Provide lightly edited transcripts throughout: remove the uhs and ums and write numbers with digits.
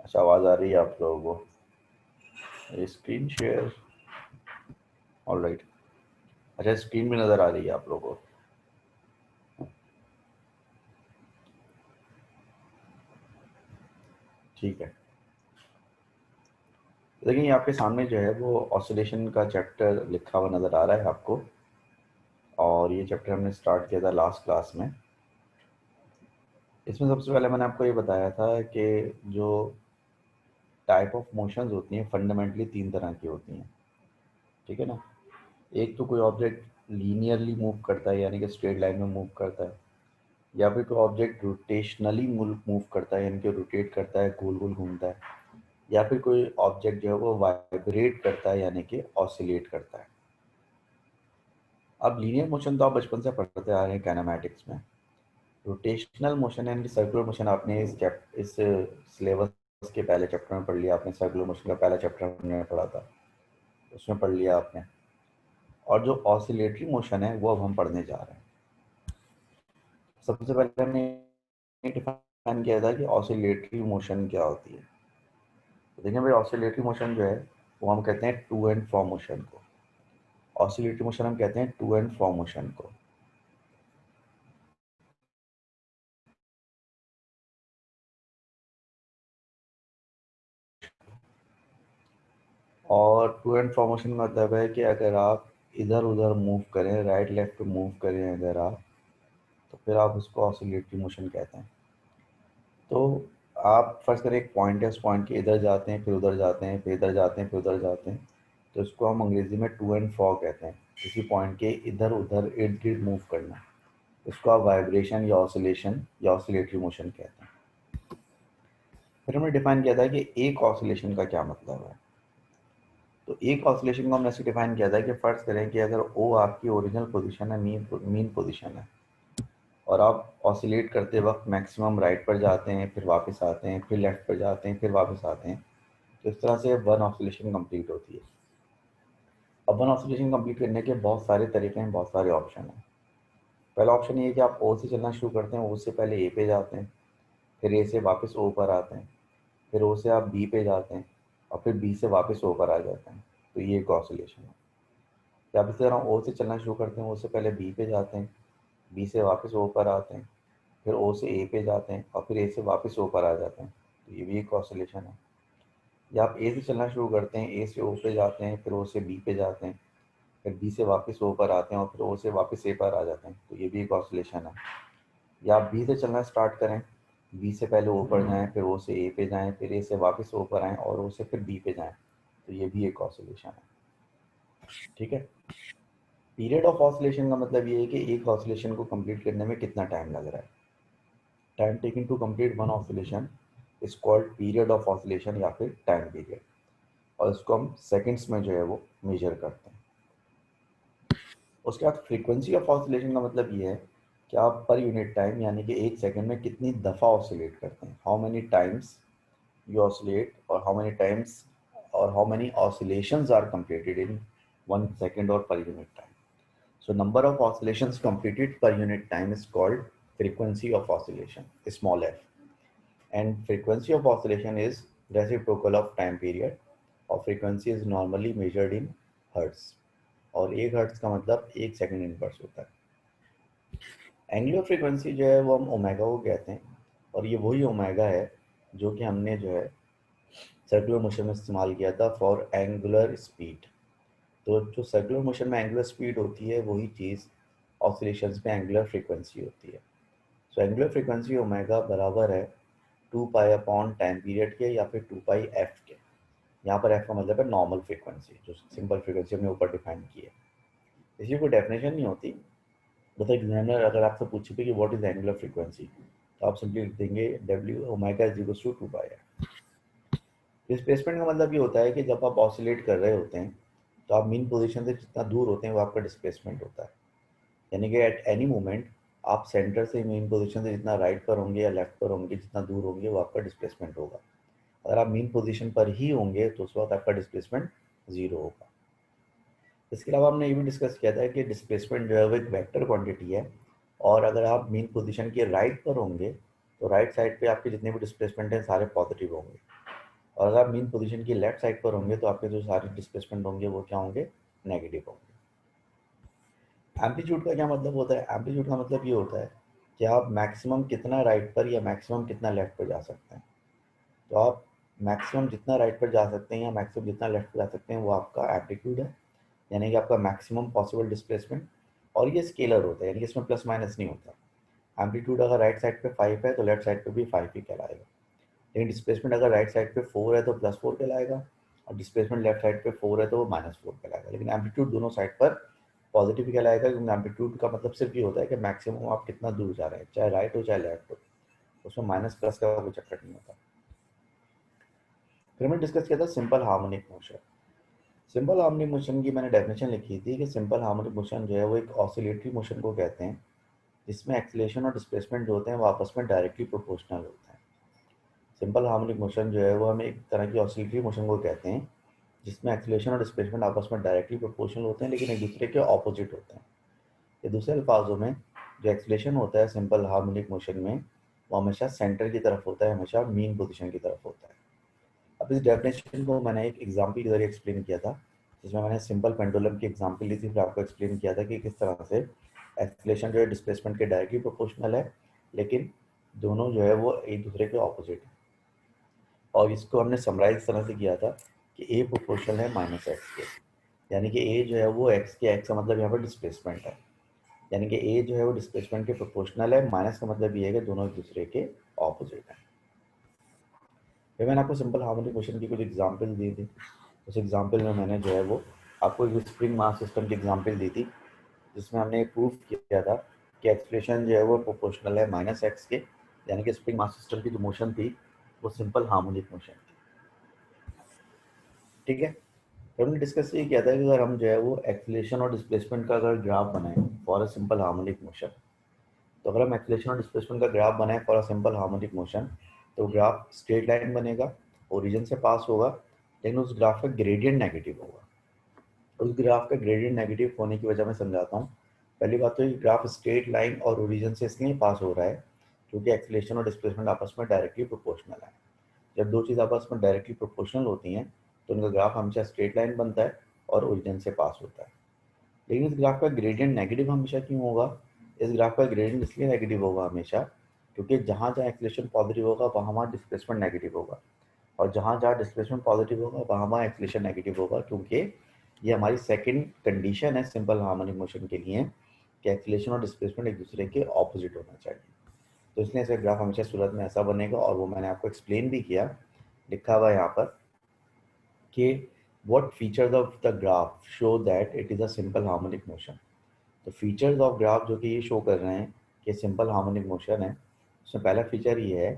अच्छा, आवाज़ आ रही है आप लोगों को? Screen share, all right. अच्छा, स्क्रीन भी नज़र आ रही है आप लोगों को? ठीक है। लेकिन ये आपके सामने जो है वो ऑसिलेशन का चैप्टर लिखा हुआ नज़र आ रहा है आपको, और ये चैप्टर हमने स्टार्ट किया था लास्ट क्लास में। इसमें सबसे पहले मैंने आपको ये बताया था कि जो टाइप ऑफ मोशंस होती हैं फंडामेंटली तीन तरह की होती हैं, ठीक है ना। एक तो कोई ऑब्जेक्ट लीनियरली मूव करता है, यानी कि स्ट्रेट लाइन में मूव करता है, या फिर कोई ऑब्जेक्ट रोटेशनली मूव करता है, यानी कि रोटेट करता है, गोल गोल घूमता है, या फिर कोई ऑब्जेक्ट जो है वो वाइब्रेट करता है, यानी कि ऑसिलेट करता है। अब लीनियर मोशन तो आप बचपन से पढ़ते आ रहे हैं काइनेमैटिक्स में। रोटेशनल मोशन यानी कि सर्कुलर मोशन आपने इस सिलेबस के पहले चैप्टर में पढ़ लिया आपने। सर्कुलर मोशन का पहला चैप्टर हमने पढ़ा था, उसमें पढ़ लिया आपने। और जो ऑसिलेटरी मोशन है वो अब हम पढ़ने जा रहे हैं। सबसे पहले हमने डिफाइन किया था कि ऑसिलेटरी मोशन क्या होती है। तो देखिए भाई, ऑसिलेटरी मोशन जो है वो हम कहते हैं टू एंड फ्रो मोशन को। ऑसिलेटरी मोशन हम कहते हैं टू एंड फ्रो मोशन को। और टू एंड फ्रो मोशन का मतलब है कि अगर आप इधर उधर मूव करें, राइट लेफ्ट मूव करें अगर आप, तो फिर आप उसको ऑसिलेटरी मोशन कहते हैं। तो आप फर्स्ट करें एक पॉइंट है, उस पॉइंट के इधर जाते हैं, फिर उधर जाते हैं, फिर इधर जाते हैं, फिर उधर जाते हैं, तो इसको हम अंग्रेजी में टू एंड फ्रो कहते हैं। किसी पॉइंट के इधर उधर इर्द गिर्द मूव करना, इसको आप वाइब्रेशन या ऑसिलेशन या ऑसिलेटरी मोशन कहते हैं। फिर हमने डिफाइन किया था कि एक ऑसिलेशन का क्या मतलब है। तो एक ऑसिलेशन को हमने ऐसे डिफाइन किया था कि फर्ज करें कि अगर ओ आपकी ओरिजिनल पोजीशन है, मीन पोजीशन है, और आप ऑसिलेट करते वक्त मैक्सिमम राइट पर जाते हैं, फिर वापस आते हैं, फिर लेफ्ट पर जाते हैं, फिर वापस आते हैं, तो इस तरह से वन ऑसिलेशन कंप्लीट होती है। अब वन ऑसिलेशन कंप्लीट करने के बहुत सारे तरीके हैं, बहुत सारे ऑप्शन हैं। पहला ऑप्शन ये है कि आप ओ से चलना शुरू करते हैं, ओ से पहले ए पे जाते हैं, फिर ए से वापस ओ पर आते हैं, फिर ओ से आप बी पे जाते हैं, और फिर बी से वापस ओ पर आ जाते हैं, तो ये एक ऑसिलेशन है। या आप इसी तरह ओ से चलना शुरू करते हैं, ओ से पहले बी पे जाते हैं, बी से वापस ओ पर आते हैं, फिर ओ से ए पे जाते हैं, और फिर ए से वापस ओ पर आ जाते हैं, तो ये भी एक ऑसिलेशन है। या आप ए से चलना शुरू करते हैं, ए से ओ पे जाते हैं, फिर ओ से बी पे जाते हैं, फिर बी से वापस ओ पर आते हैं, और फिर ओ से वापस ए पर आ जाते हैं, तो ये भी एक ऑसिलेशन है। या आप बी से चलना स्टार्ट करें, बी से पहले ओ पर जाएं, फिर ओ से ए पे जाएं, फिर ए से वापस ओ पर आएँ, और ओ से फिर बी पे जाएं, तो ये भी एक ऑसिलेशन है। ठीक है। पीरियड ऑफ ऑसिलेशन का मतलब ये है कि एक ऑसिलेशन को कंप्लीट करने में कितना टाइम लग रहा है। Time taking to complete one oscillation is called period of oscillation, या फिर टाइम पीरियड, और इसको हम सेकंड्स में जो है वो मेजर करते हैं। उसके बाद फ्रीक्वेंसी ऑफ ऑसिलेशन का मतलब ये है कि आप पर यूनिट टाइम, यानी कि एक सेकंड में कितनी दफ़ा ऑसिलेट करते हैं, how many times you oscillate, or how many times or how many oscillations are completed in 1 second or per unit time. So number of oscillations completed per unit time is called frequency of oscillation, small f. And frequency of oscillation is reciprocal of time period, और frequency is normally measured in hertz, और 1 hertz का मतलब 1 second inverse होता है। Angular frequency जो है वो हम ओमेगा को कहते हैं, और ये वही ओमेगा है जो कि हमने जो है सर्कुलर मोशन में इस्तेमाल किया था फॉर एंगुलर स्पीड। तो जो सर्कुलर मोशन में एंगुलर स्पीड होती है वही चीज़ ऑसिलेशंस में एंगुलर फ्रीक्वेंसी होती है। सो एंगुलर फ्रीक्वेंसी ओमेगा बराबर है 2 पाई अपॉन टाइम पीरियड के, या फिर 2 पाई एफ के। यहाँ पर एफ का मतलब है नॉर्मल फ्रीक्वेंसी, जो सिंपल फ्रीक्वेंसी हमने ऊपर डिफाइन की है। इसकी कोई डेफिनेशन नहीं होती। बस एग्जामिनर अगर आपसे पूछे कि व्हाट इज एंगुलर फ्रीक्वेंसी, तो आप सिंपली लिख देंगे W omega is equal to 2 pi. Displacement का मतलब ये होता है कि जब आप ऑसिलेट कर रहे होते हैं, तो आप मीन पोजीशन से जितना दूर होते हैं वो आपका डिस्प्लेसमेंट होता है। यानी कि एट एनी मोमेंट आप सेंटर से मीन पोजीशन से जितना राइट पर होंगे या लेफ्ट पर होंगे, जितना दूर होंगे वो आपका डिस्प्लेसमेंट होगा। अगर आप मीन पोजीशन पर ही होंगे तो उस वक्त आपका डिस्प्लेसमेंट ज़ीरो होगा। इसके अलावा हमने ये भी डिस्कस किया था कि डिस्प्लेसमेंट जो है वो एक वेक्टर क्वांटिटी है, और अगर आप मीन पोजीशन के राइट पर होंगे तो राइट साइड पे आपके जितने भी डिस्प्लेसमेंट हैं सारे पॉजिटिव होंगे। और अगर आप मीन पोजीशन की लेफ्ट साइड पर होंगे तो आपके जो सारे डिस्प्लेसमेंट होंगे वो क्या होंगे, नेगेटिव होंगे। एम्पलीट्यूड का क्या मतलब होता है, एम्पलीट्यूड का मतलब ये होता है कि आप मैक्सिमम कितना राइट पर या मैक्सिमम कितना लेफ्ट पर जा सकते हैं। तो आप मैक्सिमम जितना राइट पर जा सकते हैं या मैक्सिमम जितना लेफ्ट पर जा सकते हैं वो आपका एम्पलीट्यूड है, यानी कि आपका मैक्सिमम पॉसिबल डिस्प्लेसमेंट। और ये स्केलर होता है, यानी कि इसमें प्लस माइनस नहीं होता। एम्पलीट्यूड अगर राइट साइड पे 5 है तो लेफ्ट साइड पे भी 5 ही कहलाएगा, लेकिन डिस्प्लेसमेंट अगर राइट साइड पे 4 है तो +4 कहलाएगा, और डिस्प्लेसमेंट लेफ्ट साइड पे 4 है तो वो -4 कहलाएगा। लेकिन एम्पलीट्यूड दोनों साइड पर पॉजिटिव कहलाएगा, क्योंकि एम्पलीट्यूड का मतलब सिर्फ ये होता है कि मैक्सिमम आप कितना दूर जा रहे हैं, चाहे राइट हो चाहे लेफ्ट हो, उसमें माइनस प्लस का कोई चक्कर नहीं होता। फिर मैंने डिस्कस किया था simple harmonic motion. Simple harmonic motion की मैंने डेफिनेशन लिखी थी कि सिंपल हार्मोनिक मोशन जो है वो एक ऑसिलेटरी मोशन को कहते हैं, जिसमें एक्सीलरेशन और डिस्प्लेसमेंट जो होते हैं वो आपस में डायरेक्टली प्रोपोर्शनल होते हैं। सिंपल हार्मोनिक मोशन जो है वो हम एक तरह की ऑसिलेटरी मोशन को कहते हैं, जिसमें एक्सीलरेशन और डिस्प्लेसमेंट आपस में डायरेक्टली प्रोपोर्शनल होते हैं, लेकिन एक दूसरे के ऑपोजिट होते हैं। या दूसरे अल्फाजों में, जो एक्सीलरेशन होता है सिंपल हार्मोनिक मोशन में, वो हमेशा सेंटर की तरफ होता है, हमेशा मीन पोजीशन की तरफ होता है। अब इस डेफिनेशन को मैंने एक एग्जाम्पल के जरिए एक्सप्लेन किया था, जिसमें मैंने सिंपल पेंडुलम की एग्जाम्पल ली थी, फिर आपको एक्सप्लेन किया था कि किस तरह से एक्सीलरेशन जो है डिस्प्लेसमेंट के डायरेक्टली प्रोपोर्शनल है, लेकिन दोनों जो है वो एक दूसरे के ऑपोजिट है। और इसको हमने समराइज इस तरह से किया था कि ए प्रोपोर्शनल है -x के, यानी कि ए जो है वो x के, x का मतलब यहाँ पर डिस्प्लेसमेंट है, यानी कि ए जो है वो डिस्प्लेसमेंट के प्रोपोर्शनल है। माइनस का मतलब ये है कि दोनों एक दूसरे के ऑपोजिट है। फिर मैंने आपको सिंपल हार्मोनिक मोशन की कुछ एग्जांपल दी थी। उस एग्जांपल में मैंने जो है वो आपको एक स्प्रिंग मास सिस्टम की एग्जांपल दी थी, जिसमें हमने प्रूफ किया था कि एक्सप्रेशन जो है वो प्रोपोर्शनल है -x के, यानी कि स्प्रिंग मास सिस्टम की जो मोशन थी वो सिंपल हार्मोनिक मोशन थी। ठीक है, तो हमने डिस्कस ये किया था कि अगर हम जो है वो एक्सीलरेशन और डिस्प्लेसमेंट का अगर ग्राफ बनाएं for a simple harmonic motion, तो अगर हम एक्सीलरेशन और डिस्प्लेसमेंट का ग्राफ बनाएं for a simple harmonic motion, तो ग्राफ स्ट्रेट लाइन बनेगा, ओरिजिन से पास होगा, लेकिन उस ग्राफ का ग्रेडियंट नेगेटिव होगा। उस ग्राफ का ग्रेडियंट नेगेटिव होने की वजह मैं समझाता हूँ। पहली बात तो ये ग्राफ स्ट्रेट लाइन और ओरिजिन से इसलिए पास हो रहा है क्योंकि एक्सीलरेशन और डिस्प्लेसमेंट आपस में डायरेक्टली प्रोपोर्शनल है। जब दो चीज़ आपस में डायरेक्टली प्रोपोर्शनल होती हैं तो उनका ग्राफ हमेशा स्ट्रेट लाइन बनता है और ओरिजिन से पास होता है। लेकिन इस ग्राफ का ग्रेडियंट नेगेटिव हमेशा क्यों होगा? इस ग्राफ का ग्रेडियंट इसलिए नेगेटिव होगा हमेशा क्योंकि जहाँ जहाँ एक्सीलरेशन पॉजिटिव होगा वहाँ वहाँ डिस्प्लेसमेंट नेगेटिव होगा, और जहाँ जहाँ डिस्प्लेसमेंट पॉजिटिव होगा वहाँ वहाँ एक्सीलरेशन नेगेटिव होगा, क्योंकि ये हमारी सेकंड कंडीशन है सिंपल हार्मोनिक मोशन के लिए कि एक्सीलरेशन और डिस्प्लेसमेंट एक दूसरे के ऑपोजिट होना चाहिए। तो इसलिए इसका ग्राफ हमेशा सूरत में ऐसा बनेगा, और वो मैंने आपको एक्सप्लेन भी किया, लिखा हुआ है यहाँ पर कि what features of the graph show that it is a simple harmonic motion। तो फीचर्स ऑफ ग्राफ जो कि ये शो कर रहे हैं कि सिंपल हार्मोनिक मोशन है, उसमें पहला फीचर ये है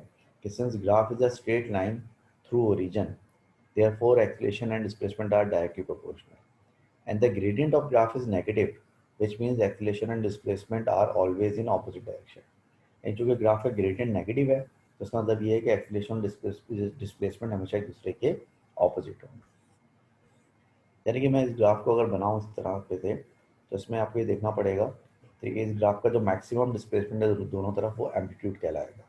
कि since graph is a straight line through origin, therefore acceleration and displacement are directly proportional, and the gradient of graph is negative, which means acceleration and displacement are always in opposite direction। यानी चूंकि graph का gradient negative है तो इसका मतलब ये है कि एक्सीलरेशन और डिस्प्लेसमेंट हमेशा एक दूसरे के ऑपोजिट होंगे। यानी कि मैं इस ग्राफ को अगर बनाऊं इस तरह पे थे तो इसमें आपको ये देखना पड़ेगा, ठीक है, इस ग्राफ का जो मैक्सिमम डिस्प्लेसमेंट है दोनों तरफ वो एम्पलीट्यूड कहलाएगा।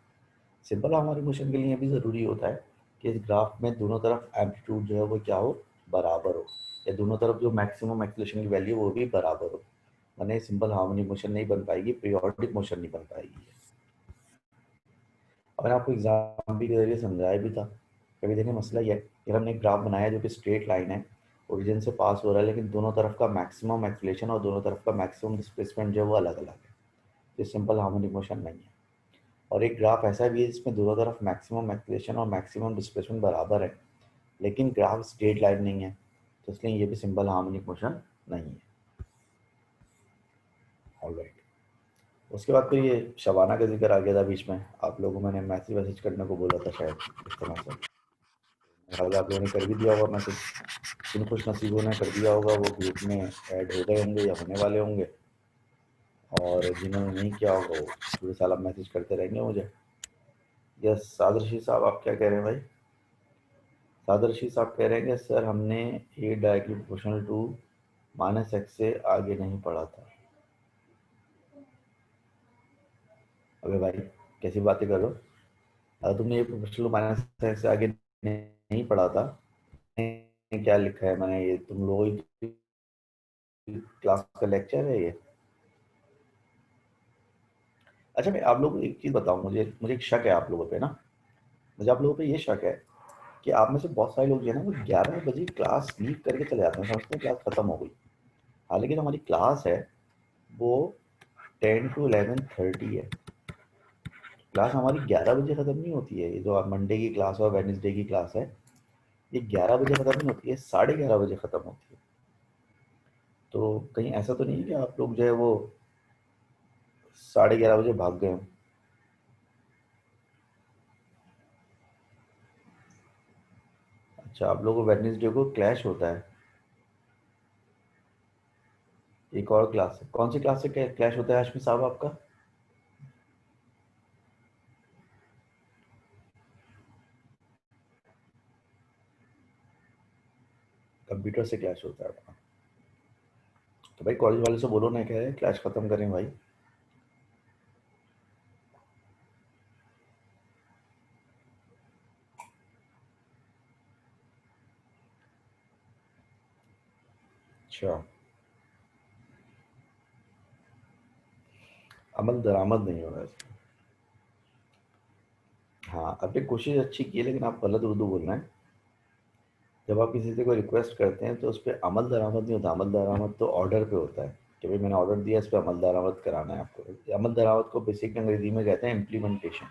सिंपल हार्मोनिक मोशन के लिए भी ज़रूरी होता है कि इस ग्राफ में दोनों तरफ एम्पलीट्यूड जो है वो क्या हो, बराबर हो, या दोनों तरफ जो मैक्सिमम एक्सीलरेशन की वैल्यू वो भी बराबर हो, वरना सिंपल हार्मोनिक मोशन नहीं बन पाएगी, पीरियोडिक मोशन नहीं बन पाएगी। और आपको एग्जाम भी के जरिए समझाया भी था। कभी देखिए मसला ये है कि हमने एक ग्राफ बनाया जो कि स्ट्रेट लाइन है, ओरिजिन से पास हो रहा है, लेकिन दोनों तरफ का मैक्सिमम एक्सीलरेशन और दोनों तरफ का मैक्सिमम डिस्प्लेसमेंट जो है वो अलग अलग है। ये सिंपल हार्मोनिक मोशन नहीं है। और एक ग्राफ ऐसा भी है जिसमें दोनों तरफ मैक्सिमम एक्सीलरेशन और मैक्सिमम डिस्प्लेसमेंट बराबर है, लेकिन ग्राफ स्ट्रेट लाइन नहीं है, तो इसलिए ये भी सिंपल हार्मोनिक मोशन नहीं है। ऑलराइट, उसके बाद फिर ये शबाना का जिक्र आ गया था बीच में, आप लोगों को मैंने मैसेज वैसेज करने को बोला था शायद इस तरह से, आप लोगों ने कर भी दिया होगा मैसेज। जिन खुश नसीबों ने कर दिया होगा वो ग्रुप में ऐड हो गए होंगे या होने वाले होंगे, और जिन्होंने नहीं किया होगा वो पूरे साल आप मैसेज करते रहेंगे मुझे। यस सादरशी साहब, आप क्या कह रहे हैं भाई? सादरशी साहब कह रहे हैं कि सर हमने ए डायरेक्टली प्रोपोर्शनल टू -x से आगे नहीं पढ़ा था। अबे भाई कैसी बातें कर रहे हो? तुमने ये प्रोपोर्शनल टू -x से आगे नहीं नहीं पढ़ा था। क्या लिखा है मैंने, ये तुम लोगों की क्लास का लेक्चर है ये? अच्छा, मैं आप लोगों को एक चीज़ बताऊं, मुझे मुझे एक शक है आप लोगों पे ना। मुझे आप लोगों पे ये शक है कि आप में से बहुत सारे लोग जो है ना, वो 11 बजे क्लास लीव करके चले जाते हैं, समझते हैं क्लास खत्म हो गई। हालांकि जो हमारी क्लास है वो 10 to 11:30 है। क्लास हमारी 11 बजे खत्म नहीं होती है। ये जो मंडे की क्लास और वेडनेसडे की क्लास है, ये 11 बजे खत्म नहीं होती है, 11:30 बजे खत्म होती है। तो कहीं ऐसा तो नहीं है कि आप लोग जो है वो 11:30 बजे भाग गए हो? अच्छा, आप लोगों को वेडनेसडे को क्लैश होता है? एक और क्लास है, कौन सी क्लास से क्लैश होता है हाशमी साहब आपका? कंप्यूटर से क्लैश होता है आपका? तो भाई कॉलेज वाले से बोलो ना, क्या है क्लैश खत्म करें भाई। अच्छा, अमल दरामद नहीं हो रहा है। हाँ, आपने कोशिश अच्छी की है, लेकिन आप गलत उर्दू बोल रहे हैं। जब आप किसी से कोई रिक्वेस्ट करते हैं तो उस पर अमल दरामद नहीं होता। अमल दरामद तो ऑर्डर पे होता है कि भाई मैंने ऑर्डर दिया, इस पर अमल दरामद कराना है आपको। अमल दरामद को बेसिक अंग्रेजी में कहते हैं इम्प्लीमेंटेशन।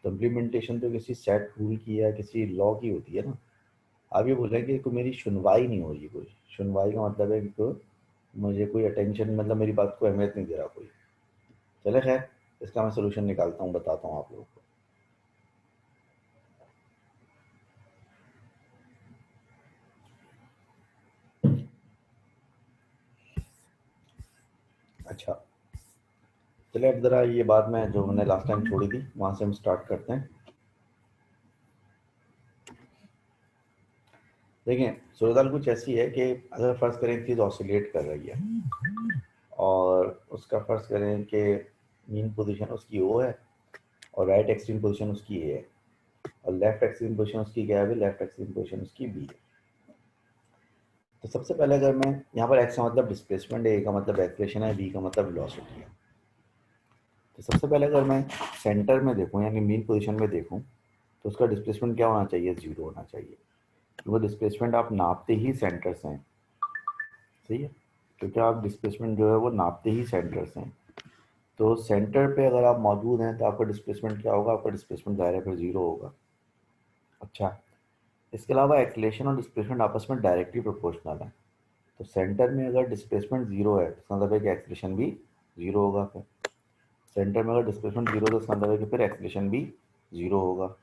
तो इम्प्लीमेंटेशन तो किसी सेट रूल की या किसी लॉ की होती है ना। आप ये बोल रहे हैं कि कोई मेरी सुनवाई नहीं हो रही। कोई सुनवाई का मतलब है कि मुझे कोई अटेंशन, मतलब मेरी बात को अहमियत नहीं दे रहा कोई। चले खैर, इसका मैं सोल्यूशन निकालता हूँ, बताता हूँ आप लोगों को। अच्छा, चलिए अब ज़रा ये बात मैं जो मैंने लास्ट टाइम छोड़ी थी वहाँ से हम स्टार्ट करते हैं। देखिए, सूरत कुछ ऐसी है कि अगर फ़र्ज़ करें एक चीज़ ऑसिलेट कर रही है, और उसका फ़र्ज़ करें कि मीन पोजीशन उसकी ओ है और राइट एक्सट्रीम पोजीशन उसकी ए है, और लेफ्ट एक्सट्रीम पोजीशन उसकी क्या है? लेफ्ट एक्सट्रीम पोजीशन उसकी बी है। तो सबसे पहले अगर मैं यहाँ पर एक्स का मतलब डिस्प्लेसमेंट है, ए का मतलब एक्सलेशन है, बी का मतलब वेलोसिटी है। तो सबसे पहले अगर मैं सेंटर में देखूँ यानी मीन पोजीशन में देखूँ, तो उसका डिस्प्लेसमेंट क्या होना चाहिए? जीरो होना चाहिए। क्योंकि डिस्प्लेसमेंट आप नापते ही सेंटर से हैं। सही है, क्योंकि आप डिस्प्लेसमेंट जो है वो नापते ही सेंटर से हैं। तो सेंटर पे अगर आप मौजूद हैं तो आपका डिस्प्लेसमेंट क्या होगा? आपका डिस्प्लेसमेंट दायरे पर जीरो होगा। अच्छा, इसके अलावा एक्सलेशन और डिस्प्लेसमेंट आपस में डायरेक्टली प्रोपोर्शनल है। तो सेंटर में अगर डिस्प्लेसमेंट जीरो है तो इसका मतलब है कि एक्सलेशन भी जीरो होगा। फिर सेंटर में अगर डिस्प्लेसमेंट जीरो तो इसका मतलब है कि फिर एक्सलेशन भी जीरो होगा।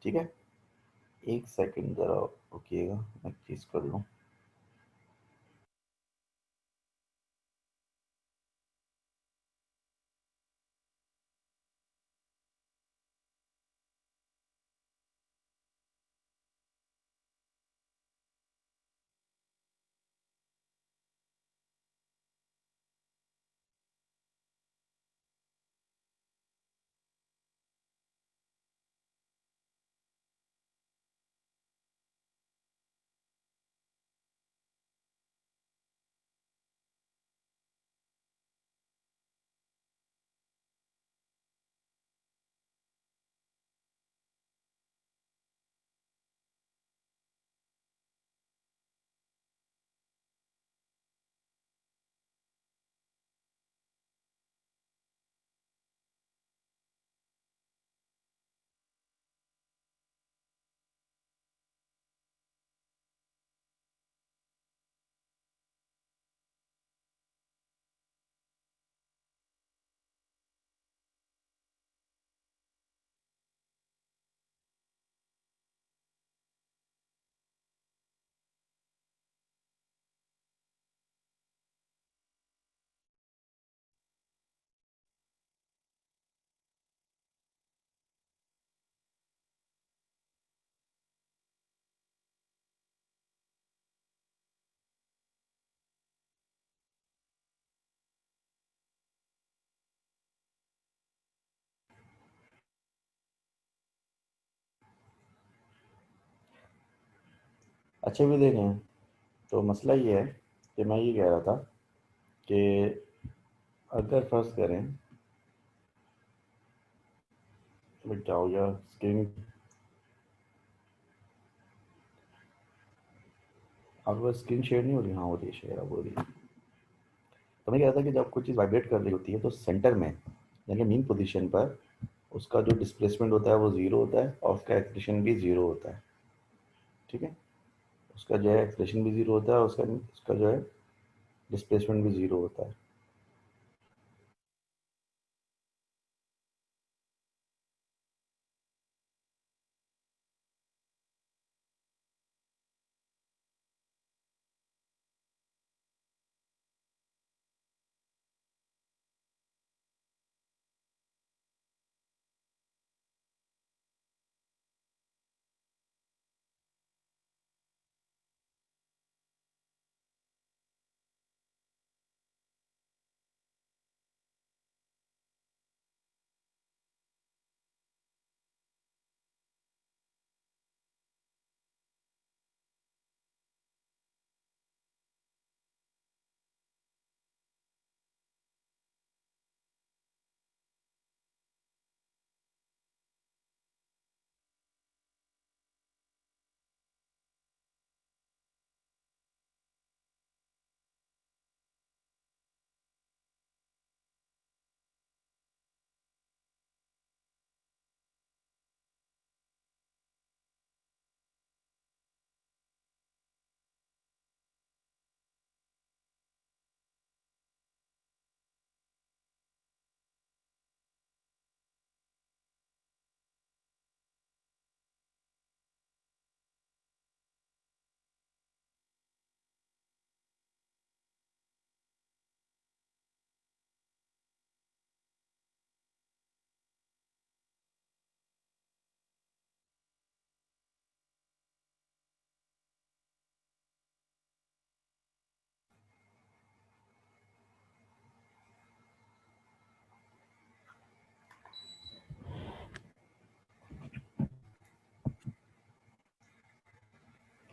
ठीक है, एक सेकंड ज़रा रुकिएगा, मैं एक चीज़ कर लूँ। अच्छे भी देने हैं। तो मसला ये है कि मैं ये कह रहा था कि अगर फर्ज करें, क्या हो गया स्क्रीन, आपको स्क्रीन शेयर नहीं हो रही? हाँ हो रही है, शेयर अब हो रही है। तो मैं कह रहा था कि जब कोई चीज़ वाइब्रेट कर रही होती है तो सेंटर में यानी मीन पोजीशन पर उसका जो डिस्प्लेसमेंट होता है वो ज़ीरो होता है और उसका एक्सलेशन भी ज़ीरो होता है। ठीक है, उसका जो है एक्सलेशन भी ज़ीरो होता है और उसका उसका जो है डिस्प्लेसमेंट भी ज़ीरो होता है।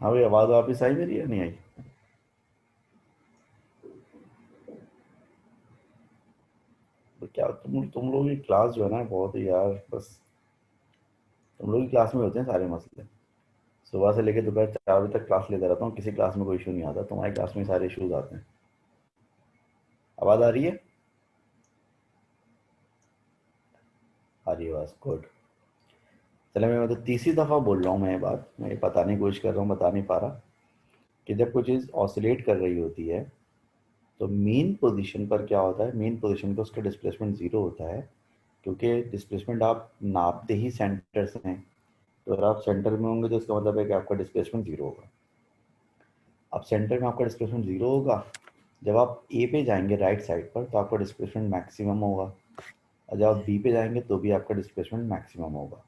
हाँ भाई, आवाज़ वापस आई मेरी या नहीं आई? तो क्या तुम लोगों की क्लास जो है ना बहुत ही यार, बस तुम लोग की क्लास में होते हैं सारे मसले। सुबह से लेकर दोपहर 4 बजे तक क्लास लेता रहता हूँ, किसी क्लास में कोई इशू नहीं आता, तुम्हारी क्लास में सारे इश्यूज आते हैं। आवाज़ आ रही है? आ रही है आवाज़, गुड। चले, मैं तो तीसरी दफ़ा बोल रहा हूँ, मैं ये बात मैं ये बताने की कोशिश कर रहा हूँ, बता नहीं पा रहा कि जब कोई चीज़ ऑसिलेट कर रही होती है तो मीन पोजीशन पर क्या होता है, मीन पोजीशन पर उसका डिस्प्लेसमेंट ज़ीरो होता है, क्योंकि डिस्प्लेसमेंट आप नापते ही सेंटर से हैं। तो अगर आप सेंटर में होंगे तो इसका मतलब है कि आपका डिस्प्लेसमेंट ज़ीरो होगा। अब सेंटर में आपका डिस्प्लेसमेंट ज़ीरो होगा, जब आप ए पे जाएंगे राइट साइड पर तो आपका डिस्प्लेसमेंट मैक्सिमम होगा, और जब आप बी पे जाएंगे तो भी आपका डिस्प्लेसमेंट मैक्सिमम होगा।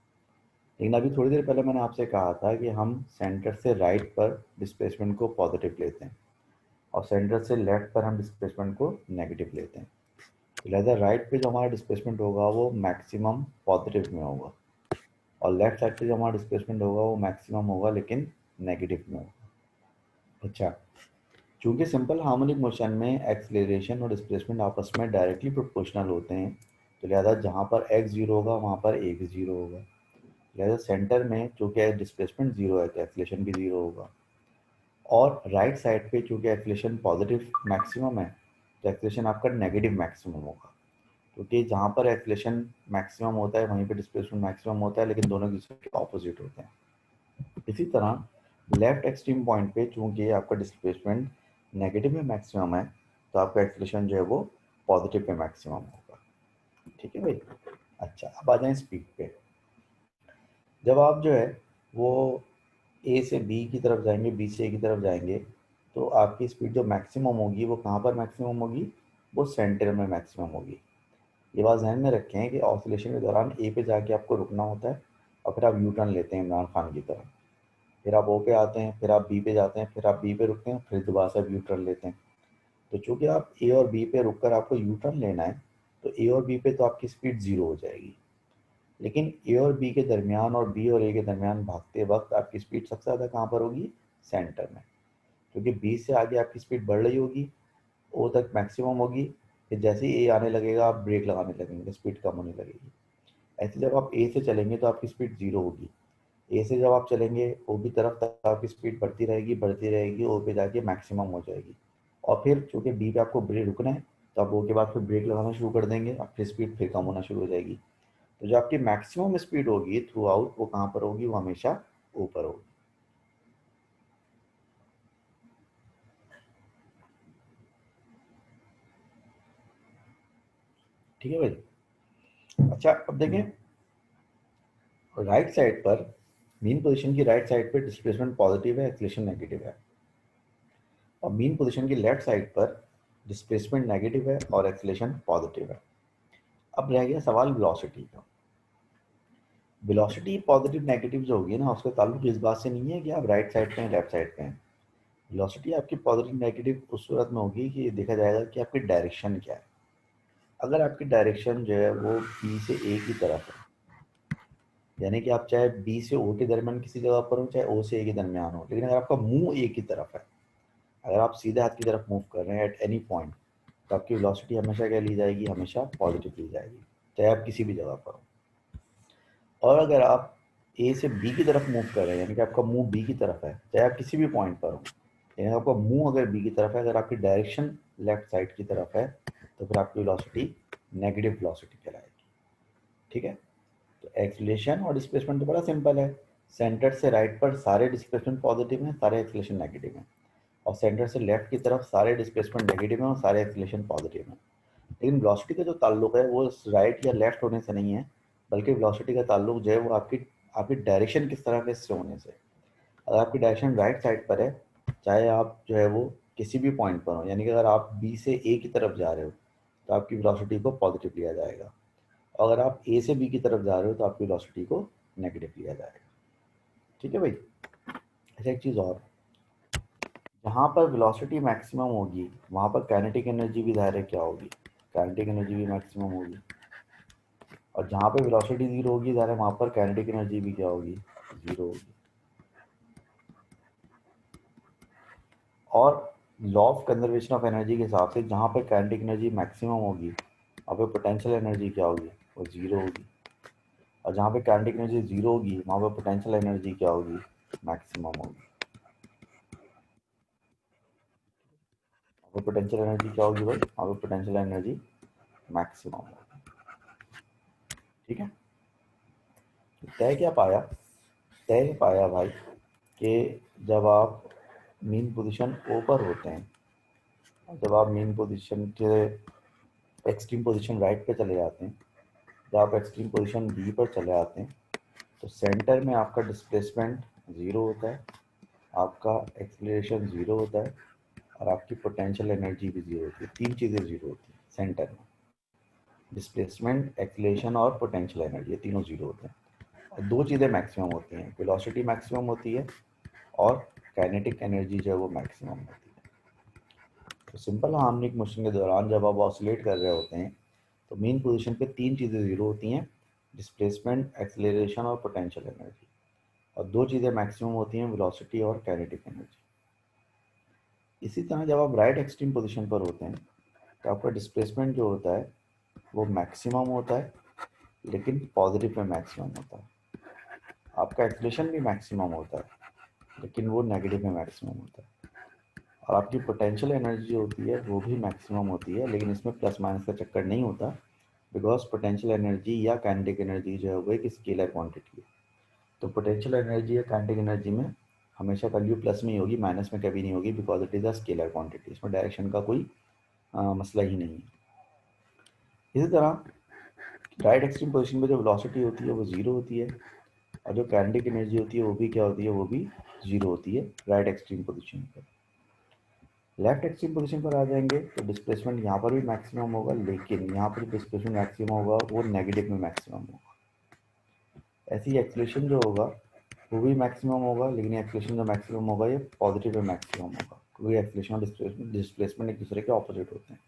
लेकिन अभी थोड़ी देर पहले मैंने आपसे कहा था कि हम सेंटर से राइट पर डिस्प्लेसमेंट को पॉजिटिव लेते हैं और सेंटर से लेफ्ट पर हम डिस्प्लेसमेंट को नेगेटिव लेते हैं। तो लिहाजा राइट पे जो हमारा डिस्प्लेसमेंट होगा वो मैक्सिमम पॉजिटिव में होगा, और लेफ्ट साइड पे जो हमारा डिस्प्लेसमेंट होगा वो मैक्सिमम होगा लेकिन नेगेटिव में होगा। अच्छा, चूंकि सिंपल हार्मोनिक मोशन में एक्सीलरेशन और डिस्प्लेसमेंट आपस में डायरेक्टली प्रोपोर्शनल होते हैं, तो लिहाजा जहाँ पर एक्स जीरो होगा वहाँ पर ए भी जीरो होगा। लिहाजा सेंटर में चूंकि डिस्प्लेसमेंट जीरो है तो एक्सीलरेशन भी जीरो होगा, और राइट साइड पे चूंकि एक्सीलरेशन पॉजिटिव मैक्सिमम है तो एक्सीलरेशन आपका नेगेटिव मैक्सिमम होगा, क्योंकि जहाँ पर एक्सीलरेशन मैक्सिमम होता है वहीं पे डिस्प्लेसमेंट मैक्सिमम होता है, लेकिन दोनों दूसरे के ऑपोजिट होते हैं। इसी तरह लेफ्ट एक्सट्रीम पॉइंट पे चूंकि आपका डिस्प्लेसमेंट नेगेटिव में मैक्सिमम है तो आपका एक्सीलरेशन जो है वो पॉजिटिव पे मैक्सिमम होगा। ठीक है भाई। अच्छा, अब आ जाएं स्पीड पे। जब आप जो है वो ए से बी की तरफ जाएंगे, बी से ए की तरफ जाएंगे, तो आपकी स्पीड जो मैक्सिमम होगी वो कहाँ पर मैक्सिमम होगी? वो सेंटर में मैक्सिमम होगी। ये बात ध्यान में रखें कि ऑसिलेशन के दौरान ए पे जाके आपको रुकना होता है और फिर आप यू टर्न लेते हैं इमरान खान की तरह, फिर आप ओ पे आते हैं, फिर आप बी पे जाते हैं, फिर आप बी पे रुकते हैं, फिर दोबारा से आप यू टर्न लेते हैं। तो चूंकि आप ए और बी पे रुककर आपको यू टर्न लेना है, तो ए और बी पे तो आपकी स्पीड ज़ीरो हो जाएगी, लेकिन ए और बी के दरमियान और बी और ए के दरमियान भागते वक्त आपकी स्पीड सबसे ज़्यादा कहाँ पर होगी? सेंटर में, क्योंकि बी से आगे आपकी स्पीड बढ़ रही होगी, ओ तक मैक्सिमम होगी, फिर जैसे ही ए आने लगेगा आप ब्रेक लगाने लगेंगे तो स्पीड कम होने लगेगी। ऐसे जब आप ए से चलेंगे तो आपकी स्पीड जीरो होगी, ए से जब आप चलेंगे ओ की तरफ तब आपकी स्पीड बढ़ती रहेगी, ओ पे जाके मैक्सिमम हो जाएगी। और फिर चूंकि बी पे आपको ब्रेक रुकना है तो आप ओ के बाद फिर ब्रेक लगाना शुरू कर देंगे, आपकी स्पीड फिर कम होना शुरू हो जाएगी। तो जो आपकी मैक्सिमम स्पीड होगी थ्रू आउट वो कहाँ पर होगी, वो हमेशा ऊपर होगी। ठीक है भाई। अच्छा अब देखें, राइट साइड पर मीन पोजीशन की राइट साइड पर डिस्प्लेसमेंट पॉजिटिव है, एक्सीलरेशन नेगेटिव है, और मीन पोजीशन की लेफ्ट साइड पर डिस्प्लेसमेंट नेगेटिव है और एक्सीलरेशन पॉजिटिव है। अब रह गया सवाल वेलोसिटी का। वेलोसिटी पॉजिटिव नेगेटिव जो होगी ना, उसका ताल्लुक इस बात से नहीं है कि आप राइट साइड पे हैं लेफ्ट साइड पे हैं। वेलोसिटी आपकी पॉजिटिव नेगेटिव उस सूरत में होगी कि देखा जाएगा कि आपकी डायरेक्शन क्या है। अगर आपकी डायरेक्शन जो है वो बी से ए की तरफ है, यानी कि आप चाहे बी से ओ के दरमियान किसी जगह पर हो, चाहे ओ से ए के दरमियान हो, लेकिन अगर आपका मुंह ए की तरफ है, अगर आप सीधे हाथ की तरफ मूव कर रहे हैं एट एनी पॉइंट, तो आपकी वेलोसिटी हमेशा क्या ली जाएगी, हमेशा पॉजिटिव ली जाएगी, चाहे आप किसी भी जगह पर हो। और अगर आप ए से बी की तरफ मूव कर रहे हैं, यानी कि आपका मुंह बी की तरफ है, चाहे आप किसी भी पॉइंट पर हो, यानी आपका मुंह अगर बी की तरफ है, अगर आपकी डायरेक्शन लेफ्ट साइड की तरफ है, तो फिर आपकी वेलोसिटी नेगेटिव वेलोसिटी कहलाएगी। ठीक है। तो एक्सीलरेशन और डिस्प्लेसमेंट तो बड़ा सिंपल है, सेंटर से राइट पर सारे डिस्प्लेसमेंट पॉजिटिव हैं, सारे एक्सीलरेशन नेगेटिव हैं, और सेंटर से लेफ्ट की तरफ सारे डिस्प्लेसमेंट नेगेटिव हैं और सारे एक्सीलरेशन पॉजिटिव हैं। लेकिन वेलोसिटी का जो ताल्लुक है वो राइट या लेफ्ट होने से नहीं है, बल्कि वेलोसिटी का ताल्लुक जो है वो आपकी आपकी डायरेक्शन किस तरह से होने से। अगर आपकी डायरेक्शन राइट साइड पर है, चाहे आप जो है वो किसी भी पॉइंट पर हो, यानी कि अगर आप बी से ए की तरफ जा रहे हो तो आपकी वेलोसिटी को पॉजिटिव लिया जाएगा, और अगर आप ए से बी की तरफ जा रहे हो तो आपकी वेलोसिटी को नेगेटिव लिया जाएगा। ठीक है भाई। अच्छा एक चीज़ और, जहाँ पर वेलोसिटी मैक्सिमम होगी वहाँ पर काइनेटिक एनर्जी भी ज़ाहिर है क्या होगी, काइनेटिक एनर्जी भी मैक्सिमम होगी, और जहाँ पे वेलोसिटी जीरो होगी ज़ाहिर है वहाँ पर काइनेटिक एनर्जी भी क्या होगी, जीरो होगी। और law of conservation of energy के हिसाब से जहाँ पर काइनेटिक एनर्जी मैक्सिमम होगी वहाँ पे पोटेंशियल एनर्जी क्या होगी, वो जीरो होगी, और जहाँ पे काइनेटिक एनर्जी जीरो होगी वहाँ पे पोटेंशियल एनर्जी क्या होगी, मैक्सिमम होगी। वहाँ पे पोटेंशियल एनर्जी क्या होगी भाई, वहाँ पे पोटेंशियल एनर्जी मैक्सिमम होगी। ठीक है। तो तय क्या पाया, तय पाया भाई कि जब आप मीन पोजीशन ऊपर होते हैं, जब आप मीन पोजीशन के एक्सट्रीम पोजीशन राइट पे चले जाते हैं, जब आप एक्सट्रीम पोजीशन बी पर चले आते हैं, तो सेंटर में आपका डिस्प्लेसमेंट ज़ीरो होता है, आपका एक्सीलरेशन ज़ीरो होता है, और आपकी पोटेंशियल एनर्जी भी ज़ीरो होती है। तीन चीज़ें ज़ीरो होती हैं सेंटर में, डिस्प्लेसमेंट, एक्सीलरेशन और पोटेंशियल एनर्जी, ये तीनों ज़ीरो होते हैं। और दो चीज़ें मैक्सिमम होती हैं, वेलोसिटी मैक्सिमम होती है और काइनेटिक एनर्जी जो है वो मैक्सिमम होती है। तो सिंपल हार्मोनिक मोशन के दौरान जब आप ऑसिलेट कर रहे होते हैं तो मेन पोजीशन पे तीन चीज़ें ज़ीरो होती हैं, डिस्प्लेसमेंट, एक्सेलरेशन और पोटेंशियल एनर्जी, और दो चीज़ें मैक्सिमम होती हैं, वेलोसिटी और काइनेटिक एनर्जी। इसी तरह जब आप राइट एक्सट्रीम पोजीशन पर होते हैं तो आपका डिस्प्लेसमेंट जो होता है वो मैक्सिमम होता है, लेकिन पॉजिटिव में मैक्सिमम होता है। आपका एक्सेलरेशन भी मैक्सिमम होता है, लेकिन वो नेगेटिव में मैक्सिमम होता है। और आपकी पोटेंशियल एनर्जी होती है वो भी मैक्सिमम होती है, लेकिन इसमें प्लस माइनस का चक्कर नहीं होता, बिकॉज पोटेंशियल एनर्जी या काइनेटिक एनर्जी जो है वो एक स्केलर क्वांटिटी है। तो पोटेंशियल एनर्जी या काइनेटिक एनर्जी में हमेशा वैल्यू प्लस में ही होगी, माइनस में कभी नहीं होगी, because it is a scalar quantity, इसमें डायरेक्शन का कोई मसला ही नहीं है। इसी तरह राइट एक्सट्रीम पोजीशन में जो वेलोसिटी होती है वो ज़ीरो होती है, और जो काइनेटिक एनर्जी होती है वो भी क्या होती है, वो भी ज़ीरो होती है राइट एक्सट्रीम पोजीशन पर। लेफ्ट एक्सट्रीम पोजीशन पर आ जाएंगे तो डिस्प्लेसमेंट यहाँ पर भी मैक्सिमम होगा, लेकिन यहाँ पर डिस्प्लेसमेंट मैक्सिमम होगा वो नेगेटिव में मैक्सिमम होगा। ऐसे ही एक्सीलरेशन जो होगा वो भी मैक्सिमम होगा, लेकिन एक्सीलरेशन जो मैक्सिमम होगा ये पॉजिटिव में मैक्सिमम होगा, क्योंकि एक्सीलरेशन और डिस्प्लेसमेंट एक दूसरे के ऑपोजिट होते हैं।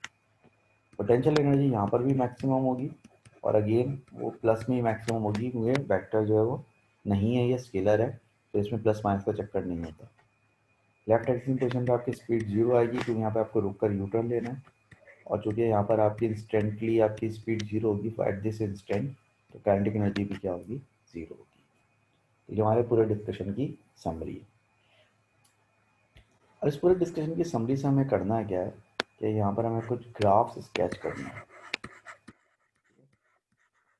पोटेंशियल एनर्जी यहाँ पर भी मैक्सिमम होगी, और अगेन वो प्लस में ही मैक्सिमम होगी, क्योंकि वेक्टर जो है वो नहीं है, ये स्केलर है, तो इसमें प्लस माइनस का चक्कर नहीं होता। लेफ्ट एक्सिस पोजिशन पर आपकी स्पीड 0 आएगी, क्योंकि यहाँ पे आपको रुक कर यू टर्न लेना है, और चूंकि यहाँ पर आपकी इंस्टेंटली आपकी स्पीड 0 होगी एट दिस इंस्टेंट, तो काइनेटिक एनर्जी भी क्या होगी, 0 होगी। ये हमारे पूरे डिस्कशन की समरी है। और इस पूरे डिस्कशन की समरी से हमें करना क्या है कि यहाँ पर हमें कुछ ग्राफ्स स्केच करना है।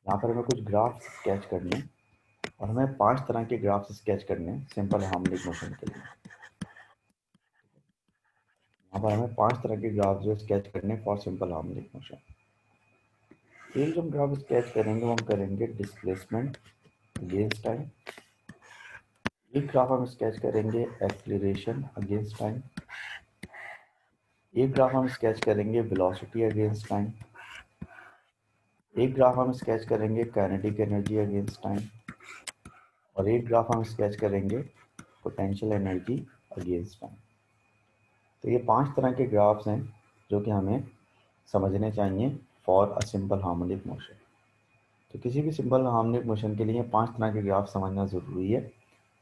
यहाँ पर हमें कुछ ग्राफ्स स्केच करने हैं, और हमें 5 तरह के ग्राफ्स स्केच करने हैं सिंपल हार्मोनिक मोशन के लिए। यहाँ पर हमें 5 तरह के ग्राफ जो स्केच करने फॉर सिंपल हार्मोनिक मोशन। एक जो हम ग्राफ स्केच करेंगे वो हम करेंगे डिस्प्लेसमेंट अगेंस्ट टाइम। एक ग्राफ हम स्केच करेंगे एक्सीलरेशन अगेंस्ट टाइम। एक ग्राफ हम स्केच करेंगे वेलोसिटी अगेंस्ट टाइम। एक ग्राफ हम स्केच करेंगे काइनेटिक एनर्जी अगेंस्ट टाइम। और एक ग्राफ हम स्केच करेंगे पोटेंशियल एनर्जी अगेंस्ट टाइम। तो ये 5 तरह के ग्राफ्स हैं जो कि हमें समझने चाहिए for a simple harmonic motion. तो किसी भी सिंपल हार्मोनिक मोशन के लिए 5 तरह के ग्राफ समझना ज़रूरी है।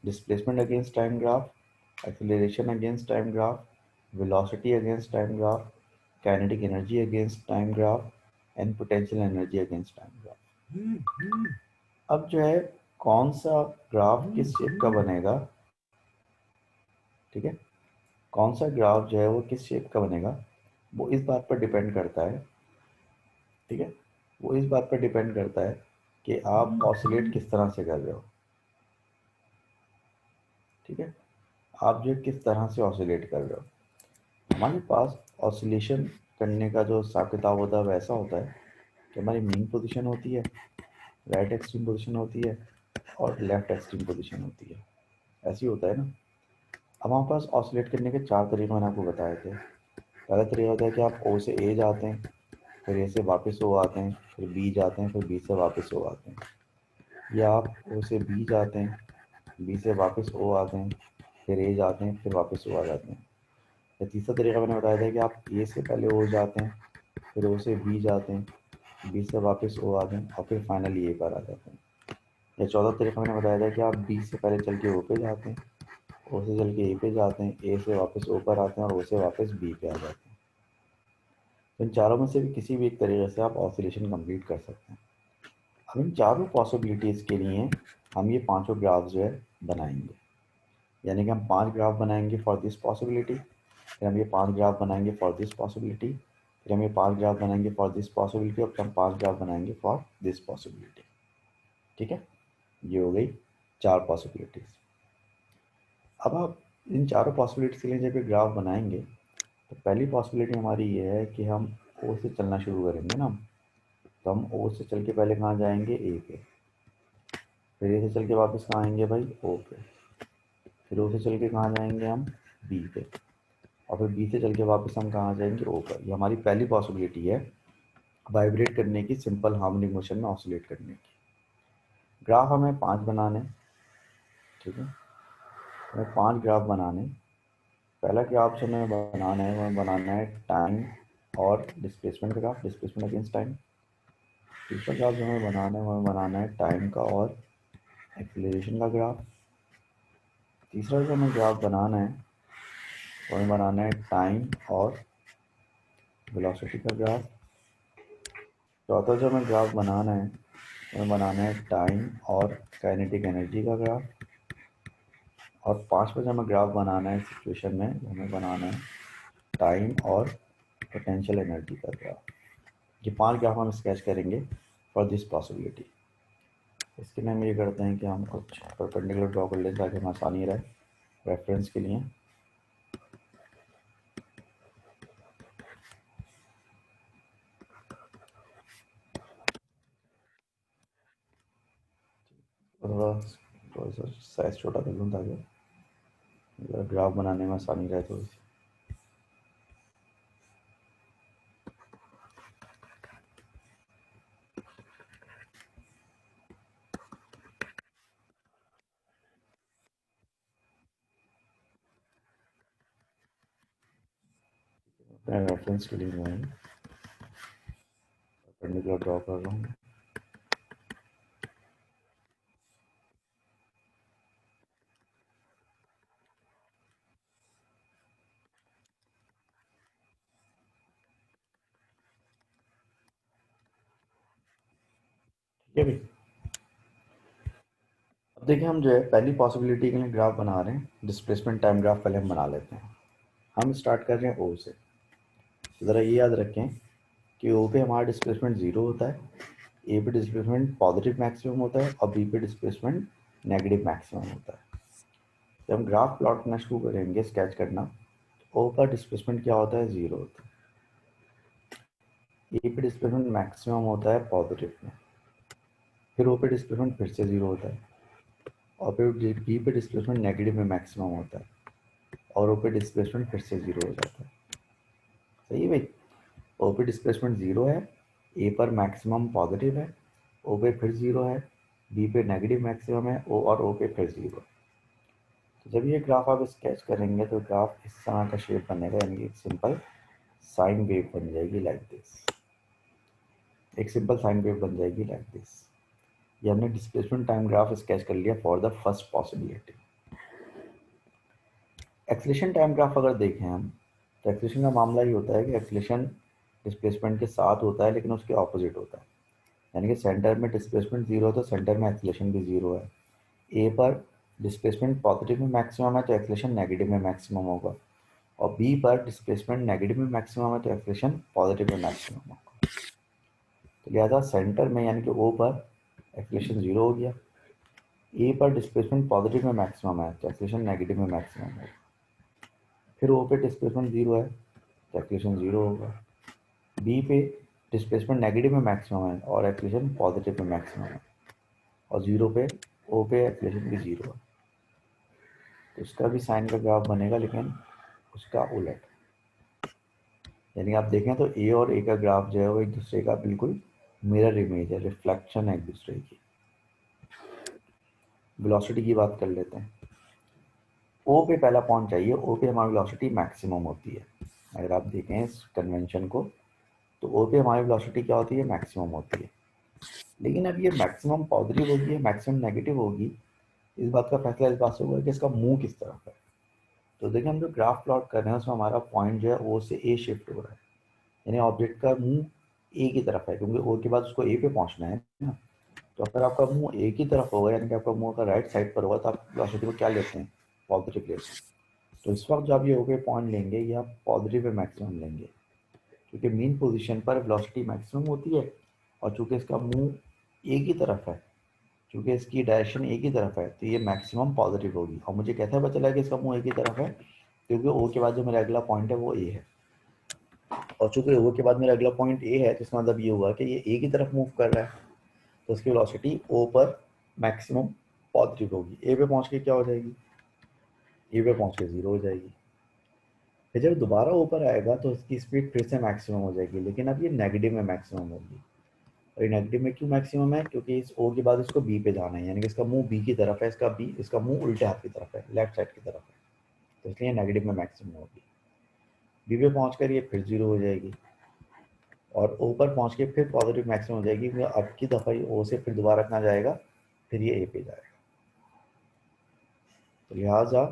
Displacement against time graph, acceleration against time graph, velocity against time graph, kinetic energy against time graph and potential energy against time graph. अब जो है कौन सा ग्राफ किस शेप का बनेगा, ठीक है, कौन सा ग्राफ जो है वो किस शेप का बनेगा, वो इस बात पर डिपेंड करता है, ठीक है, वो इस बात पर डिपेंड करता है कि आप ऑसिलेट किस तरह से कर रहे हो, ठीक है, आप जो किस तरह से ऑसिलेट कर रहे हो। हमारे पास ऑसिलेशन करने का जो हिसाब किताब होता है वैसा होता है कि हमारी मेन पोजीशन होती है, राइट एक्सट्रीम पोजीशन होती है, और लेफ्ट एक्सट्रीम पोजीशन होती है, ऐसे ही होता है ना। अब हमारे पास ऑसिलेट करने के 4 तरीके मैंने आपको बताए थे। पहला तरीका होता है कि आप ओ से ए जाते हैं, फिर ए से वापस ओ आते हैं, फिर बी जाते हैं, फिर बी से वापस ओ आते हैं। या आप ओ से बी जाते हैं, बी से वापस ओ आते हैं, फिर ए जाते हैं, फिर वापस ओ आ जाते हैं। या तीसरा तरीका मैंने बताया था कि आप ए से पहले ओ जाते हैं, फिर ओ से बी जाते हैं, बी से वापस ओ आते हैं, और फिर फाइनली ए पर आ जाते हैं। या चौथा तरीका मैंने बताया था कि आप बी से पहले चल के ओ पे जाते हैं, ओ से चल के ए पे जाते हैं, ए से वापस ओ पर आते हैं, और ओ से वापस बी पे आ जाते हैं। तो इन चारों में से भी किसी भी एक तरीके से आप ऑसिलेशन कंप्लीट कर सकते हैं। अब इन चारों पॉसिबिलिटीज़ के लिए हम ये पांचों ग्राफ जो है बनाएंगे, यानी कि हम 5 ग्राफ बनाएंगे फॉर दिस पॉसिबिलिटी, फिर हम ये 5 ग्राफ बनाएंगे फॉर दिस पॉसिबिलिटी, फिर हम ये 5 ग्राफ बनाएंगे फॉर दिस पॉसिबिलिटी, और फिर हम 5 ग्राफ बनाएंगे फॉर दिस पॉसिबिलिटी, ठीक है। ये हो गई 4 पॉसिबिलिटीज़। अब आप इन चारों पॉसिबिलिटीज़ के लिए जब ये ग्राफ बनाएंगे तो पहली पॉसिबिलिटी हमारी ये है कि हम ओ से चलना शुरू करेंगे ना। तो हम ओ से चल के पहले कहाँ जाएंगे, ए पे, फिर ए से चल के वापस कहाँ आएंगे भाई, ओ पे, फिर ओ से चल के कहाँ जाएंगे हम, बी पे, और फिर बी से चल के वापस हम कहाँ जाएंगे, ओ पर। ये हमारी पहली पॉसिबिलिटी है वाइब्रेट करने की, सिंपल हार्मोनिक मोशन में ऑसिलेट करने की। ग्राफ हमें 5 बनाने, ठीक है, हमें 5 ग्राफ बनाने। पहला ग्राफ जो हमें बनाना है वो बनाना है टाइम और डिस्प्लेसमेंट का ग्राफ, डिस्प्लेसमेंट अगेंस्ट टाइम। दूसरा ग्राफ जो हमें बनाना है वो हमें बनाना है टाइम का और एक्सीलरेशन का ग्राफ। तीसरा जो हमें ग्राफ बनाना है वो हमें बनाना है टाइम और वेलोसिटी का ग्राफ। चौथा जो हमें ग्राफ बनाना है हमें बनाना है टाइम और काइनेटिक एनर्जी का ग्राफ। और पांचवा जो हमें ग्राफ बनाना है सिचुएशन में वो हमें बनाना है टाइम और पोटेंशियल एनर्जी का ग्राफ। ये 5 ग्राफ हम स्केच करेंगे फॉर दिस पॉसिबिलिटी। इसके लिए हम ये करते हैं कि हम कुछ परपेंडिकुलर ड्रॉ कर लें ताकि हमें आसानी रहे रेफरेंस के लिए। थोड़ा सा साइज छोटा कर लूँ ताकि ग्राफ बनाने में आसानी रहे थोड़ी सी। मैं रेफरेंस के लिए मैं परपेंडिकुलर ड्रॉ कर रहा हूँ। है भाई। अब देखिए हम जो है पहली पॉसिबिलिटी के लिए ग्राफ बना रहे हैं, डिस्प्लेसमेंट टाइम ग्राफ पहले हम बना लेते हैं। हम स्टार्ट कर रहे हैं ओ से। ज़रा ये याद रखें कि ओ पे हमारा डिस्प्लेसमेंट ज़ीरो होता है, ए पे डिस्प्लेसमेंट पॉजिटिव मैक्सिमम होता है और बी पे डिस्प्लेसमेंट नेगेटिव मैक्सिमम होता है। जब हम ग्राफ प्लॉट करना शुरू करेंगे, स्केच करना, ओ का डिस्प्लेसमेंट क्या होता है, ज़ीरो होता है। ए पे डिस्प्लेसमेंट मैक्सिमम होता है पॉजिटिव में, फिर ओ पे डिस्प्लेसमेंट फिर से ज़ीरो होता है, और फिर बी पे डिस्प्लेसमेंट नेगेटिव में मैक्सिमम होता है, और ओ पे डिस्प्लेसमेंट फिर से ज़ीरो हो जाता है। सही है भाई। ओ पे डिस्प्लेसमेंट ज़ीरो है, ए पर मैक्सिमम पॉजिटिव है, ओ पे फिर ज़ीरो है, बी पे नेगेटिव मैक्सिमम है, ओ और ओ पे फिर ज़ीरो। तो जब ये ग्राफ आप स्केच करेंगे तो ग्राफ इस तरह का शेप बनेगा, यानी एक सिंपल साइन वेव बन जाएगी लाइक दिस। एक सिंपल साइन वेव बन जाएगी लाइक दिस। ये हमने डिस्प्लेसमेंट टाइम ग्राफ स्केच कर लिया for the first possibility. Acceleration time graph अगर देखें हम, तो एक्सीलरेशन का मामला ये होता है कि एक्सीलरेशन डिस्प्लेसमेंट के साथ होता है लेकिन उसके ऑपोजिट होता है। यानी कि सेंटर में डिस्प्लेसमेंट जीरो है तो सेंटर में एक्सीलरेशन भी जीरो है। ए पर डिस्प्लेसमेंट पॉजिटिव में मैक्सिमम है तो एक्सीलरेशन नेगेटिव में मैक्सिमम होगा, और बी पर डिस्प्लेसमेंट नेगेटिव में मैक्सिमम है तो एक्सीलरेशन पॉजिटिव में मैक्सिमम होगा। तो लिहाजा सेंटर में यानी कि ओ पर एक्सीलरेशन जीरो हो गया, ए पर डिस्प्लेसमेंट पॉजिटिव में मैक्सिमम है तो एक्सीलरेशन नेगेटिव में मैक्सिमम होगा, फिर ओ पे डिस्प्लेसमेंट जीरो है तो एक्सीलरेशन जीरो होगा, बी पे डिस्प्लेसमेंट नेगेटिव में मैक्सिमम है और एक्सीलरेशन पॉजिटिव में मैक्सिमम है, और जीरो पे ओ पे एक्सीलरेशन भी जीरो है। तो उसका भी साइन का ग्राफ बनेगा लेकिन उसका उलट। यानी आप देखें तो ए और ए का ग्राफ जो है वो एक दूसरे का बिल्कुल मिरर इमेज है, रिफ्लेक्शन है एक दूसरे की। वेलोसिटी की बात कर लेते हैं। ओ पे पहला पॉइंट चाहिए, ओ पे हमारी वेलोसिटी मैक्सिमम होती है। अगर आप देखें इस कन्वेंशन को तो ओ पे हमारी वेलोसिटी क्या होती है, मैक्सिमम होती है। लेकिन अब ये मैक्सिमम पॉजिटिव होगी या मैक्सिमम नेगेटिव होगी, इस बात का फैसला इस बात से होगा कि इसका मुंह किस तरफ है। तो देखिए हम जो ग्राफ प्लॉट कर रहे हैं उसमें हमारा पॉइंट जो है ओ से ए शिफ्ट हो रहा है, यानी ऑब्जेक्ट का मुंह ए की तरफ है क्योंकि ओ के बाद उसको ए पे पहुंचना है ना। तो अगर आपका मुंह ए की तरफ होगा यानी कि आपका मुंह का राइट साइड पर होगा तो आप वेलोसिटी को क्या लेते हैं, पॉजिटिव लेते हैं। तो इस वक्त जो आप ये ओ पे पॉइंट लेंगे ये आप पॉजिटिव पे मैक्सिमम लेंगे, क्योंकि मेन पोजीशन पर वेलोसिटी मैक्सिमम होती है, और चूंकि इसका मुंह ए की तरफ है, क्योंकि इसकी डायरेक्शन ए की तरफ है तो ये मैक्सिमम पॉजिटिव होगी। और मुझे कैसे पता चला कि इसका मुंह ए की तरफ है, क्योंकि ओ के बाद जो मेरा अगला पॉइंट है वो ए है, और चूंकि ओ के बाद मेरा अगला पॉइंट ए है तो इसका मतलब ये हुआ कि ये ए की तरफ मूव कर रहा है, तो उसकी वेलोसिटी ओ पर मैक्सिमम पॉजिटिव होगी। ए पे पहुंच के क्या हो जाएगी, ए पे पहुंच के जीरो हो जाएगी। फिर जब दोबारा ऊपर आएगा तो उसकी स्पीड फिर से मैक्सिमम हो जाएगी, लेकिन अब ये नेगेटिव में मैक्सिमम होगी। और ये नेगेटिव में क्यों मैक्सिमम है, क्योंकि इस ओ के बाद इसको बी पे जाना है, यानी कि इसका मुंह बी की तरफ है, इसका मुंह उल्टे हाथ की तरफ है, लेफ्ट साइड की तरफ है, तो इसलिए नेगेटिव में मैक्सिमम होगी। बी पे पहुँच कर ये फिर जीरो हो जाएगी, और ओ पर पहुँच के फिर पॉजिटिव मैक्सिमम हो जाएगी, क्योंकि अब की दफ़ा ये ओ से फिर दोबारा रखना जाएगा, फिर ये ए पे जाएगा। तो लिहाजा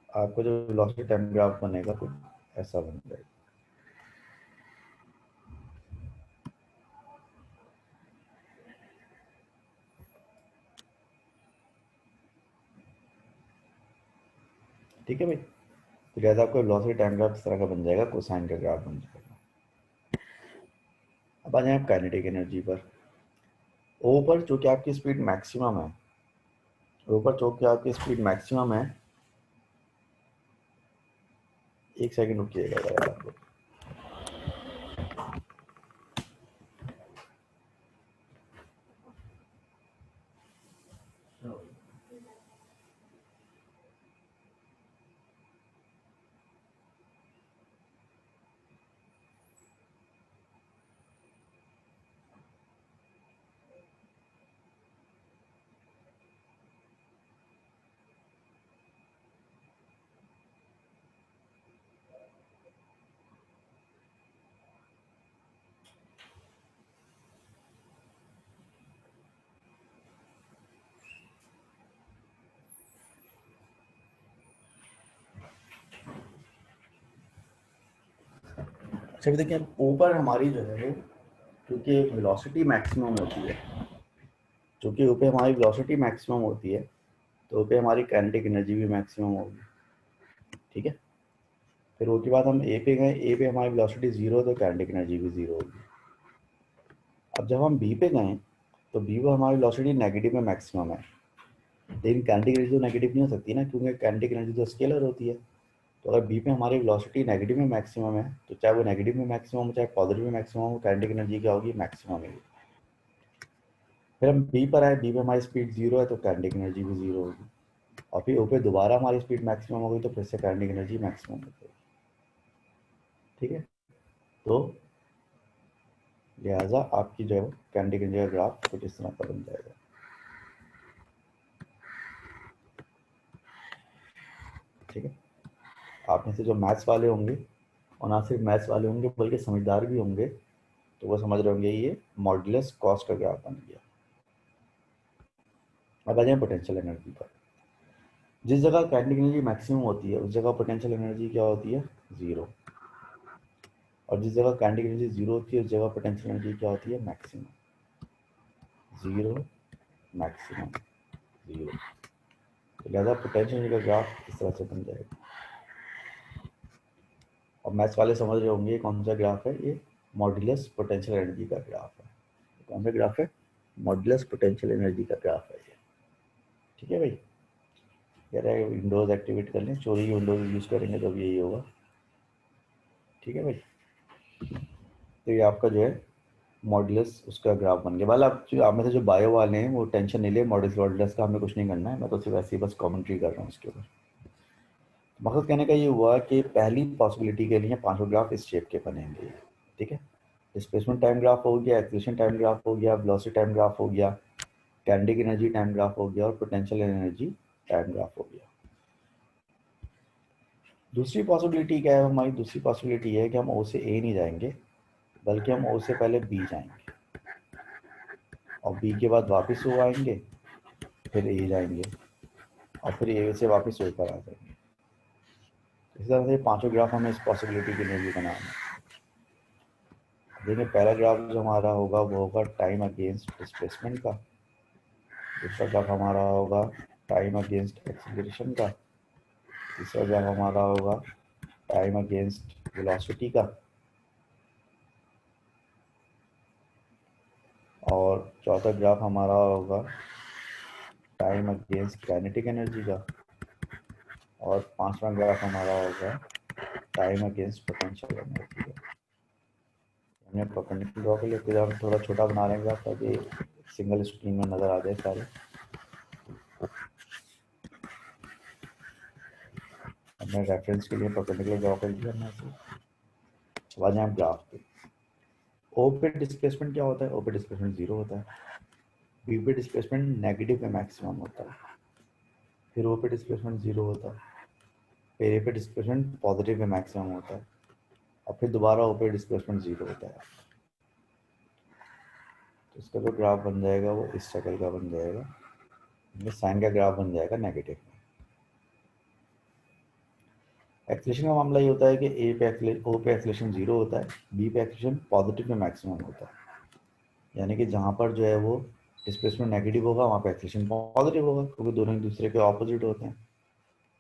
आपको जो वेलोसिटी टाइम ग्राफ बनेगा कुछ ऐसा बन जाएगा। ठीक है भाई। तो लिहाजा आपको वेलोसिटी टाइम ग्राफ इस तरह का बन जाएगा, कोसाइन का ग्राफ बन जाएगा। अब आ जाए आप काइनेटिक एनर्जी पर। ओ पर चूंकि आपकी स्पीड मैक्सिमम है, ओ पर चूंकि आपकी स्पीड मैक्सिमम है, एक सेकंड रुकिएगा जरा आप लोग। अच्छा देखिए ऊपर हमारी जो है क्योंकि वेलोसिटी मैक्सिमम होती है, चूंकि ओ पे हमारी वेलोसिटी मैक्सिमम होती है, तो ओ पे हमारी काइनेटिक एनर्जी भी मैक्सिमम होगी। ठीक है, फिर उसके बाद हम ए पे गए, ए पे हमारी वेलोसिटी जीरो, तो काइनेटिक एनर्जी भी जीरो होगी। अब जब हम बी पे गए, तो बी पर हमारी वेलोसिटी नेगेटिव में मैक्सिमम है, लेकिन काइनेटिक एनर्जी तो नेगेटिव नहीं हो सकती ना, क्योंकि काइनेटिक एनर्जी तो स्केलर होती है। तो अगर बी पे हमारी वेलोसिटी नेगेटिव में मैक्सिमम है, तो चाहे वो नेगेटिव में मैक्सिमम हो चाहे पॉजिटिव में मैक्सिमम हो, काइनेटिक एनर्जी क्या होगी, मैक्सिमम है। फिर हम बी पर आए, बी पे हमारी स्पीड जीरो है, तो काइनेटिक एनर्जी भी जीरो होगी। और फिर ओ पे दोबारा हमारी स्पीड मैक्सिमम हो गई, तो फिर से काइनेटिक एनर्जी मैक्सिमम हो गई। ठीक है, तो लिहाजा आपकी जो है काइनेटिक एनर्जी का ग्राफ कुछ इस तरह का बन जाएगा। ठीक है, आप में से जो मैथ्स वाले होंगे, और ना सिर्फ मैथ्स वाले होंगे बल्कि समझदार भी होंगे, तो वो समझ रहे होंगे ये मॉडुलस कॉस्ट का ग्राफ बन गया। अब आ जाए पोटेंशियल एनर्जी पर। जिस जगह काइनेटिक एनर्जी मैक्सिमम होती है, उस जगह पोटेंशियल एनर्जी क्या होती है, जीरो। और जिस जगह काइनेटिक एनर्जी जीरो होती है, उस जगह पोटेंशियल एनर्जी क्या होती है, मैक्सिमम। Zero, maximum, zero. तो लिहाजा पोटेंशियल एनर्जी का ग्राफ इस तरह से बन जाएगा। और मैथ्स वाले समझ रहे होंगे कौन सा ग्राफ है, ये मॉडुलस पोटेंशियल एनर्जी का ग्राफ है। कौन सा ग्राफ है, मॉडुलस पोटेंशियल एनर्जी का ग्राफ है ये। ठीक है भाई, कह रहा है विंडोज एक्टिवेट कर लें, चोरी की विंडोज यूज करेंगे तो यही होगा। ठीक है भाई, तो ये आपका जो है मॉडुलस उसका ग्राफ बन गया। वाला आप में से जो बायो वाले हैं वो टेंशन नहीं ले, मॉडुलस मॉडुलस का हमें कुछ नहीं करना है, मैं तो सिर्फ ऐसे ही बस कमेंट्री कर रहा हूँ उसके ऊपर। मकसद कहने का ये हुआ कि पहली पॉसिबिलिटी के लिए पांचों ग्राफ इस शेप के बनेंगे। ठीक है, डिस्प्लेसमेंट टाइम ग्राफ हो गया, एक्सीलरेशन टाइम ग्राफ हो गया, वेलोसिटी टाइम ग्राफ हो गया, काइनेटिक एनर्जी टाइम ग्राफ हो गया, और पोटेंशियल एनर्जी टाइम ग्राफ हो गया। दूसरी पॉसिबिलिटी क्या है हमारी, दूसरी पॉसिबिलिटी है कि हम ओ से ए नहीं जाएंगे, बल्कि हम ओ से पहले बी जाएंगे, और बी के बाद वापस ओ आएंगे, फिर ए जाएंगे, और फिर ए से वापस ओ पर आ जाएंगे। इस तरह से पांचों ग्राफ हमें इस पॉसिबिलिटी के लिए भी बनाना है। देखिए, पहला ग्राफ जो हमारा होगा वो होगा टाइम अगेंस्ट डिस्प्लेसमेंट का, दूसरा ग्राफ हमारा होगा टाइम अगेंस्ट एक्सीलरेशन का, तीसरा ग्राफ हमारा होगा टाइम अगेंस्ट वेलोसिटी का, और चौथा ग्राफ हमारा होगा टाइम अगेंस्ट काइनेटिक एनर्जी का, और पांचवा ग्राफ हमारा होगा टाइम अगेंस्ट पोटेंशियल एनर्जी का। हमने परपेंडिकुलर ड्रॉ कर लिया, फिर हम थोड़ा छोटा बना लेंगे ग्राफ ताकि सिंगल स्क्रीन में नज़र आ जाए सारे। हमने रेफरेंस के लिए परपेंडिकुलर ड्रॉ कर लिया हमने से। अब जाए ग्राफ पे। ओ पे डिस्प्लेसमेंट क्या होता है, ओ पे डिस्प्लेसमेंट जीरो होता है। बी पे डिस्प्लेसमेंट नेगेटिव में मैक्सिमम होता है, फिर ओ पे डिस्प्लेसमेंट जीरो होता है, फिर ए पे डिस्प्लेसमेंट पॉजिटिव में मैक्सिमम होता है, और फिर दोबारा ओ पे डिस्प्लेसमेंट जीरो होता है। तो इसका जो ग्राफ बन जाएगा वो इस शक्ल का बन जाएगा, ये साइन का ग्राफ बन जाएगा नेगेटिव में। एक्सीलरेशन का मामला ये होता है कि ए पे ओ पे एक्सीलरेशन जीरो होता है, बी पे एक्सीलरेशन पॉजिटिव में मैक्सिमम होता है। यानी कि जहाँ पर जो है वो डिस्प्लेसमेंट नेगेटिव होगा वहाँ पे एक्सीलरेशन पॉजिटिव होगा, क्योंकि दोनों एक दूसरे के ऑपोजिट होते हैं।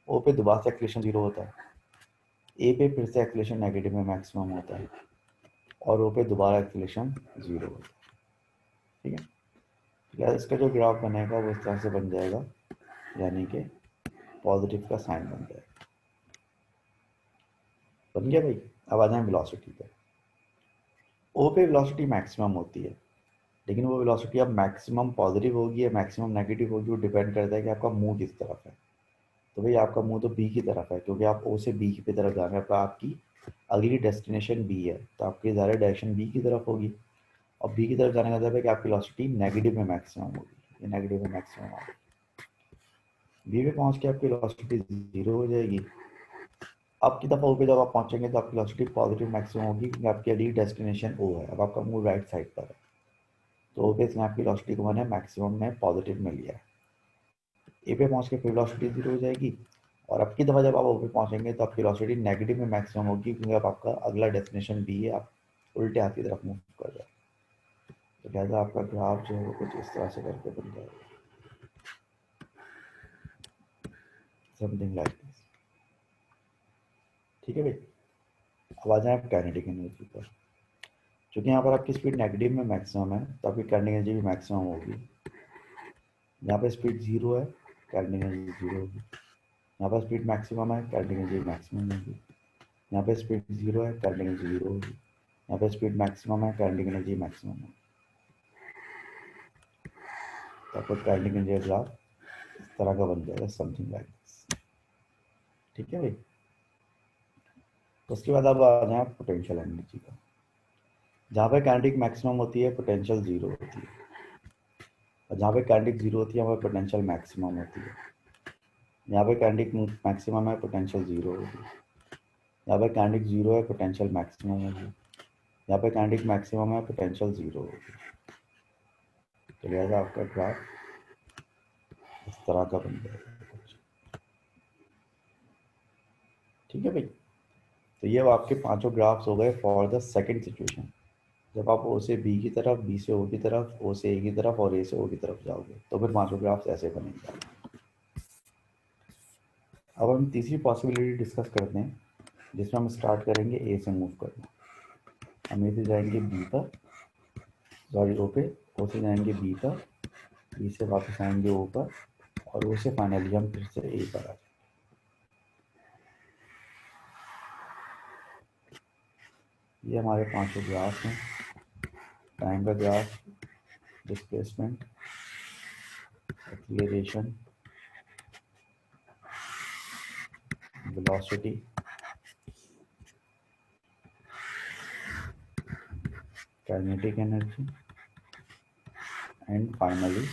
ओ पे दोबारा से एक्सीलरेशन जीरो होता है, ए पे फिर से एक्सीलरेशन नेगेटिव में मैक्सिमम होता है, और ओ पे दोबारा एक्सीलरेशन जीरो होता है। ठीक है, या इसका जो ग्राफ बनेगा वो इस तरह से बन जाएगा, यानी कि पॉजिटिव का साइन बन जाएगा। बन गया भाई। अब आ जाए वेलोसिटी पे। ओ पे वेलोसिटी मैक्सिमम होती है, लेकिन वो वेलोसिटी अब मैक्सिमम पॉजिटिव होगी या मैक्सिमम नेगेटिव होगी, वो डिपेंड करता है कि आपका मुंह किस तरफ है। तो भाई आपका मुंह तो बी की तरफ है, क्योंकि आप ओ से बी की तरफ जा रहे हैं, आपकी अगली डेस्टिनेशन बी है, तो आपकी ज़्यादा डायरेक्शन बी की तरफ होगी, और बी की तरफ जाने का मतलब है कि आपकी वेलोसिटी नेगेटिव में मैक्सिमम होगी, ये नेगेटिव में मैक्सिमम होगी। बी पे पहुंच के आपकी वेलोसिटी जीरो हो जाएगी। अब की दफ़ा ओ पे जब आप पहुंचेंगे तो आपकी वेलोसिटी पॉजिटिव मैक्सिमम होगी, क्योंकि आपकी अगली डेस्टिनेशन ओ है, अब आपका मुंह राइट साइड पर है। तो ओ पे इसने आपकी वेलोसिटी को मैंने मैक्सिमम में पॉजिटिव में लिया है। ए पे पहुंच के फिर वेलोसिटी जीरो हो जाएगी, और अब की दफ़ा जब आप ओ पे पहुंचेंगे तो आपकी वेलोसिटी नेगेटिव में मैक्सिमम होगी, क्योंकि अब आपका अगला डेस्टिनेशन बी है, आप उल्टे हाथ की तरफ मूव कर रहे हैं। तो लिहाजा आपका ग्राफ जो है वो कुछ इस तरह से करके बन जाएगा, समथिंग लाइक दिस। ठीक है भाई, अब आ जाए आप काइनेटिक एनर्जी पर। क्योंकि यहाँ पर आपकी स्पीड नेगेटिव में मैक्सिमम है तो आपकी काइनेटिक एनर्जी भी मैक्सिमम होगी। यहाँ पर स्पीड जीरो है, काइनेटिक एनर्जी जीरो होगी। यहाँ पर स्पीड मैक्सिमम है, काइनेटिक एनर्जी मैक्सिमम होगी। यहाँ पे स्पीड जीरो है, काइनेटिक एनर्जी जीरो होगी। यहाँ पे स्पीड मैक्सिमम है, काइनेटिक एनर्जी मैक्सिमम है। तो आपको काइनेटिक एनर्जी ग्राफ इस तरह का बन जाएगा, समथिंग लाइक दिस। ठीक है भाई, तो उसके बाद अब आ जाए पोटेंशियल एनर्जी का। जहाँ पे काइनेटिक मैक्सिमम होती है पोटेंशियल जीरो होती है, और जहाँ पे काइनेटिक जीरो होती है वहाँ पे पोटेंशियल मैक्सिमम होती है। यहाँ पे काइनेटिक मैक्सिमम है, पोटेंशियल जीरो होगी। यहाँ पे काइनेटिक जीरो है, पोटेंशियल मैक्सिमम होगी। यहाँ पे काइनेटिक मैक्सिमम है, पोटेंशियल जीरो होगी। तो लिहाजा आपका ग्राफ इस तरह का बन जाएगा कुछ। ठीक है भाई, तो ये आपके पांचों ग्राफ्स हो गए फॉर द सेकंड सिचुएशन। जब आप ओ से बी की तरफ, बी से ओ की तरफ, ओ से ए की तरफ और ए से ओ की तरफ जाओगे तो फिर पांचों ग्राफ्स ऐसे बनेंगे। अब हम तीसरी पॉसिबिलिटी डिस्कस करते हैं, जिसमें हम स्टार्ट करेंगे ए से मूव करना। हम ए से जाएंगे बी पर, सॉरी ओ पे, ओ से जाएंगे बी पर, बी से वापस आएंगे ओ पर, और ओ से फाइनली हम फिर से ए पर आ जाएंगे। ये हमारे पांचों ग्राफ हैं। टाइम का graph, displacement, acceleration, velocity, kinetic energy and finally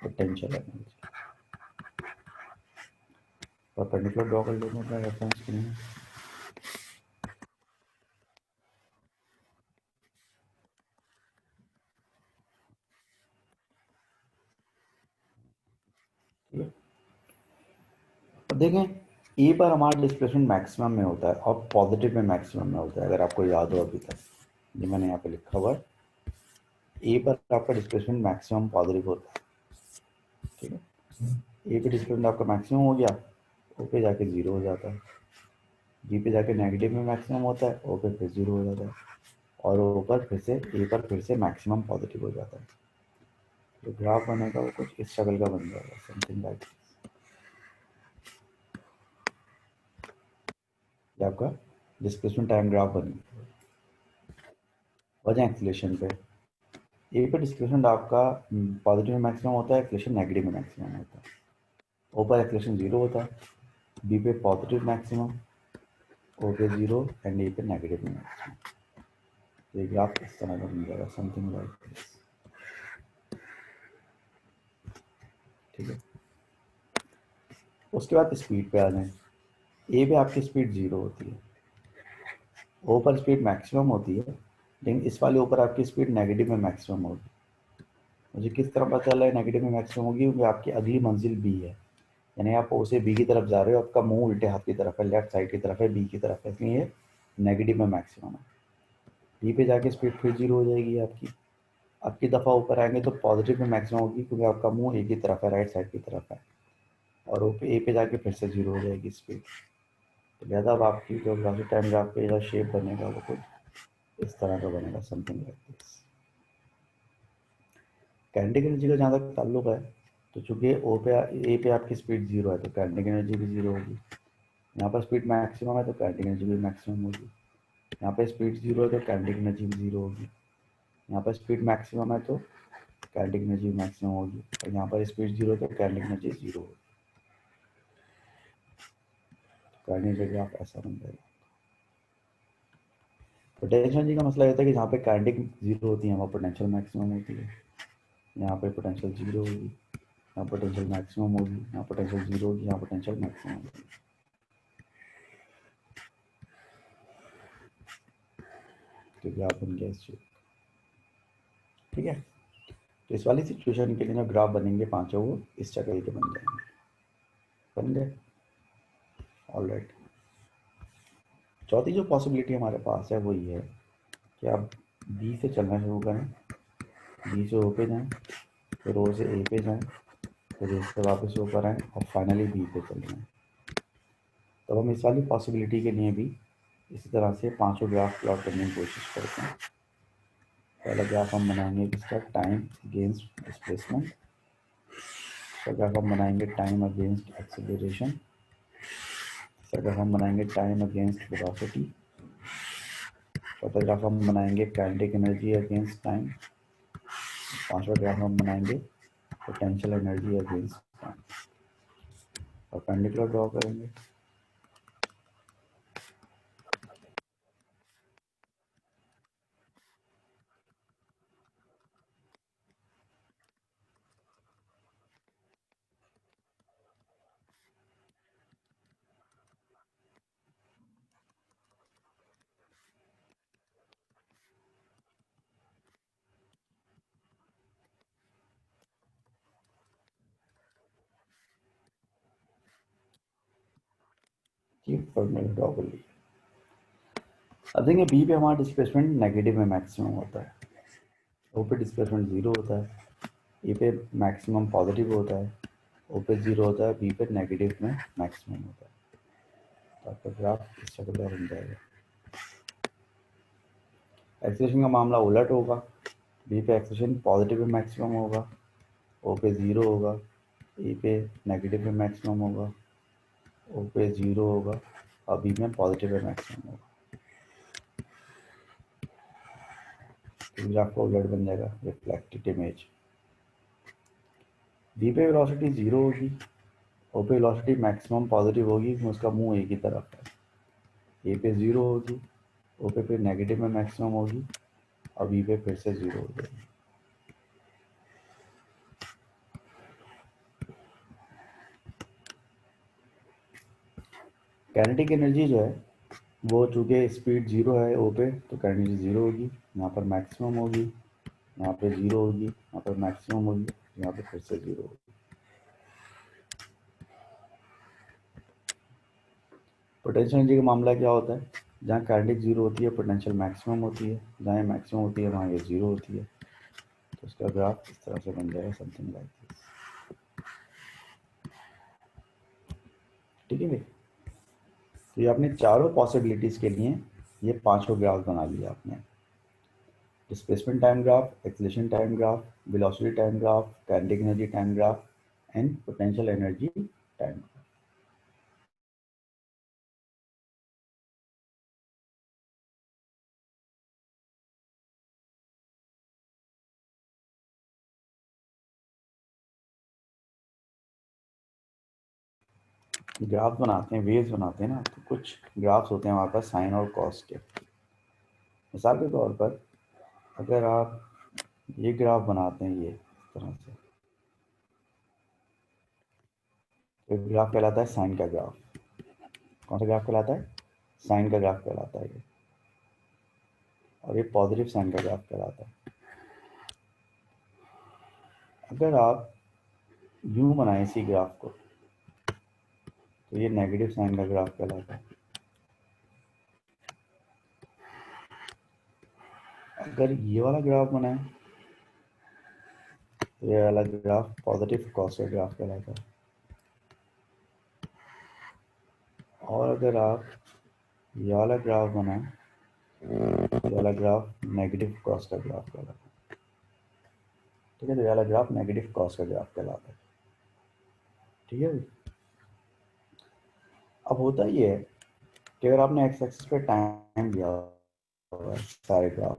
potential energy. Perpendicular draw कर लेते हैं अपना रेफरेंस के लिए। अब देखें, ए पर हमारा डिस्प्लेसमेंट मैक्सिमम में होता है और पॉजिटिव में मैक्सिमम में होता है, अगर आपको याद हो अभी तक ये मैंने यहाँ पे लिखा हुआ है। ए पर आपका डिस्प्लेसमेंट मैक्सिमम पॉजिटिव होता है। ठीक है, ए पे डिस्प्लेसमेंट आपका मैक्सिमम हो गया, ओ पे जाके जीरो हो जाता है। बी पे जाके नेगेटिव में मैक्सिमम होता है, ओ पे फिर जीरो हो जाता है, और ओ पर फिर से, ए पर फिर से मैक्सिमम पॉजिटिव हो जाता है। जो ग्राफ बनेगा वो कुछ इस शक्ल का बन जाएगा, समथिंग लाइक आपका डिस्प्लेसमेंट टाइम ग्राफ बन गया। वजह एक्सीलरेशन पे, ए पे डिस्प्लेसमेंट आपका पॉजिटिव में मैक्सिमम होता है, एक्सीलरेशन नेगेटिव में मैक्सिमम होता है। ओ पर एक्सीलरेशन जीरो होता है, बी पे पॉजिटिव मैक्सिमम, ओ पे जीरो एंड ए पे नेगेटिव में मैक्सिमम। ये ग्राफ इस तरह का बन जाएगा, समथिंग लाइक दिस। ठीक है, उसके बाद स्पीड पे आ जाए। ए पे आपकी स्पीड जीरो होती है, ओ पर स्पीड मैक्सिमम होती है, लेकिन इस वाले ऊपर आपकी स्पीड नेगेटिव में मैक्सिमम होगी। मुझे किस तरह पता चला है नेगेटिव में मैक्सिमम होगी? क्योंकि आपकी अगली मंजिल बी है, यानी आप ओ से बी की तरफ जा रहे हो, आपका मुंह उल्टे हाथ की तरफ है, लेफ्ट साइड की तरफ है, बी की तरफ है, इसलिए नेगेटिव में मैक्सिमम है। बी पे जाके स्पीड फिर जीरो हो जाएगी आपकी। अब की दफ़ा ऊपर आएंगे तो पॉजिटिव में मैक्सिमम होगी, क्योंकि आपका मुंह ए की तरफ है, राइट साइड की तरफ है, और ओ पे, ए पे जाके फिर से जीरो हो जाएगी स्पीड। तो लिहाजा अब आपकी जो ग्राफिक टाइम ग्राफ पे जो शेप बनेगा वो कुछ इस तरह का बनेगा, something like this. Kinetic energy का जहाँ तक ताल्लुक है, तो चूंकि ओ पे, ए पे आपकी स्पीड जीरो है तो काइनेटिक एनर्जी भी जीरो होगी। यहाँ पर स्पीड मैक्सिमम है तो काइनेटिक एनर्जी भी मैक्सिमम होगी। यहाँ पे स्पीड जीरो है तो काइनेटिक एनर्जी भी जीरो होगी। यहाँ पर स्पीड मैक्सिमम है तो काइनेटिक एनर्जी मैक्सिमम होगी, और यहाँ पर स्पीड जीरो है तो काइनेटिक एनर्जी जीरो होगी। काइनेटिक एनर्जी आप ऐसा बन जाएगा। पोटेंशियल एनर्जी का मसला ये होता है कि जहाँ पे काइनेटिक जीरो होती है वहाँ पोटेंशियल मैक्सिमम होती है। यहाँ पे पोटेंशियल जीरो होगी, यहाँ पोटेंशियल मैक्सिमम होगी, यहाँ पोटेंशियल जीरो होगी, यहाँ पोटेंशियल मैक्सिमम होगी। तो ग्राफ बन गया इस चीज। ठीक है, तो इस वाली सिचुएशन के लिए जो ग्राफ बनेंगे पांचों वो इस जगह के बन जाएंगे। बन गए, ऑलराइट। चौथी जो पॉसिबिलिटी हमारे पास है वो ये है कि आप बी से चलना शुरू करें, बी से ओ पे जाएं, फिर ओ से ए पे जाएं, फिर ए से वापस ऊपर आएँ और फाइनली बी पे चल जाएं। तो हम इस वाली पॉसिबिलिटी के लिए भी इसी तरह से पांचों ग्राफ प्लॉट करने की कोशिश करते हैं। पहला ग्राफ हम बनाएंगे किसका, टाइम अगेंस्ट डिस्प्लेसमेंट। दूसरा ग्राफ हम बनाएंगे टाइम अगेंस्ट एक्सेलरेशन। तीसरा ग्राफ हम बनाएंगे टाइम अगेंस्ट वेलोसिटी। चौथा ग्राफ हम बनाएंगे काइनेटिक एनर्जी अगेंस्ट टाइम। पांचवा ग्राफ हम बनाएंगे potential energy against time. Perpendicular draw करेंगे। परपेंडिकुलर ड्रॉ कर लीजिए। अब देखेंगे बी पे हमारा डिस्प्लेसमेंट नेगेटिव में मैक्सिमम होता है, ओ पे डिस्प्लेसमेंट जीरो होता है, ए पे मैक्सिमम पॉजिटिव होता है, ओ पे जीरो होता है, बी पे नेगेटिव में मैक्सिमम होता है। तो आपका ग्राफ इस शक्ल का बन जाएगा। एक्सेलेरेशन का मामला उलट होगा, बी पे एक्सेलेरेशन पॉजिटिव में मैक्सिमम होगा, ओ पे जीरो होगा, ए पे नेगेटिव में मैक्सिमम होगा, ओ पे जीरो होगा और बी में पॉजिटिव में मैक्सिमम होगा। तो ग्राफ का उलट बन जाएगा, रिफ्लेक्टेड इमेज। बी पे वेलोसिटी जीरो होगी, ओ पे वेलोसिटी मैक्सिमम पॉजिटिव होगी, उसका मुंह एक ही तरफ है। ए पे जीरो होगी, ओ पे फिर नेगेटिव में मैक्सिमम होगी और बी पे फिर से जीरो हो जाएगी। काइनेटिक एनर्जी जो है वो चूंकि स्पीड जीरो है ओ पे, तो काइनेटिक एनर्जी जीरो होगी, यहाँ पर मैक्सिमम होगी, यहाँ पे जीरो होगी, यहाँ पर मैक्सिमम होगी, यहाँ पे फिर से जीरो होगी। पोटेंशियल एनर्जी का मामला क्या होता है, जहाँ काइनेटिक जीरो होती है पोटेंशियल मैक्सिमम होती है, जहाँ मैक्सिमम होती है वहाँ ये जीरो होती है। तो उसका ग्राफ इस तरह से बन जाएगा, समथिंग लाइक दिस। ठीक है भाई, तो ये आपने चारों पॉसिबिलिटीज के लिए ये पांचों ग्राफ बना लिया आपने। Displacement time graph, acceleration time graph, velocity time graph, kinetic energy time graph and potential energy time. Graph बनाते हैं, वेव्स बनाते हैं ना, तो कुछ ग्राफ्स होते हैं हमारे पास साइन और कॉस के। मिसाल के तौर पर अगर आप ये ग्राफ बनाते हैं ये इस तरह से, तो ग्राफ कहलाता है साइन का ग्राफ। कौन सा ग्राफ कहलाता है, साइन का ग्राफ कहलाता है ये। और ये पॉजिटिव साइन का ग्राफ कहलाता है। अगर आप यूं बनाए इसी ग्राफ को, तो ये नेगेटिव साइन का ग्राफ कहलाता है। अगर ये वाला ग्राफ बनाए, तो ये वाला ग्राफ पॉजिटिव कॉस का ग्राफ कहलाता है। और अगर आप ये वाला ग्राफ बनाए, ये वाला ग्राफ नेगेटिव कॉस का ग्राफ कहलाता है। ठीक है, तो ये वाला ग्राफ नेगेटिव कॉस का ग्राफ कहलाता है। ठीक है, अब होता ये है कि अगर आपने एक्स एक्सिस पे टाइम दिया हुआ है सारे ग्राफ,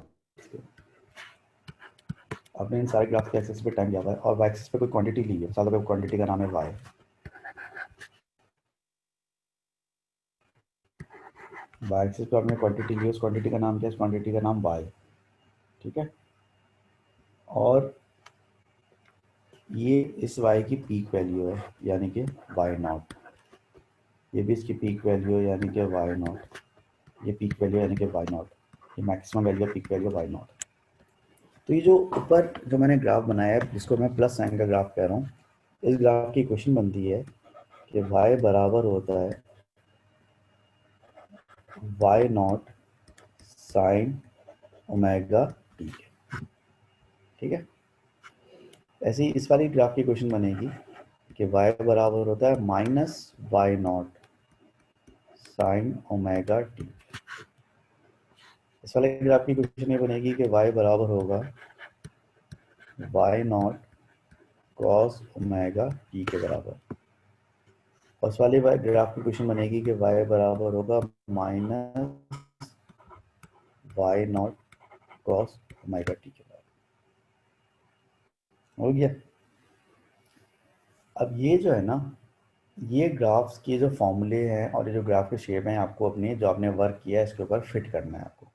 आपने इन सारे ग्राफ के एक्सिस पे टाइम दिया हुआ है और वाई एक्सिस पे कोई क्वांटिटी ली है, सालों पे क्वांटिटी का नाम है वाई। वाई एक्सिस पे आपने क्वांटिटी ली है, उस क्वांटिटी का नाम क्या है, उस क्वांटिटी का नाम वाई। ठीक है, और ये इस वाई की पीक वैल्यू है यानी कि वाई नॉट। ये भी इसकी पीक वैल्यू है यानी कि वाई नॉट। ये पीक वैल्यू यानी कि वाई नॉट। ये मैक्सिमम वैल्यू है, पीक वैल्यू वाई नॉट। तो ये जो ऊपर जो मैंने ग्राफ बनाया है, जिसको मैं प्लस साइन का ग्राफ कह रहा हूँ, इस ग्राफ की क्वेश्चन बनती है कि y बराबर होता है y not sine omega t के। ठीक है। ऐसे ही इस वाली ग्राफ की क्वेश्चन बनेगी कि y बराबर होता है minus y not sine omega t. इस वाले ग्राफ की क्वेश्चन ये बनेगी कि y बराबर होगा y naught cos omega t के बराबर। और इस वाली ग्राफ की क्वेश्चन बनेगी कि y बराबर होगा minus y naught cos omega t के बराबर। हो गया। अब ये जो है ना, ये ग्राफ्स के जो फॉर्मूले हैं और ये जो ग्राफ के शेप हैं, आपको अपने जो आपने वर्क किया है इसके ऊपर फिट करना है आपको।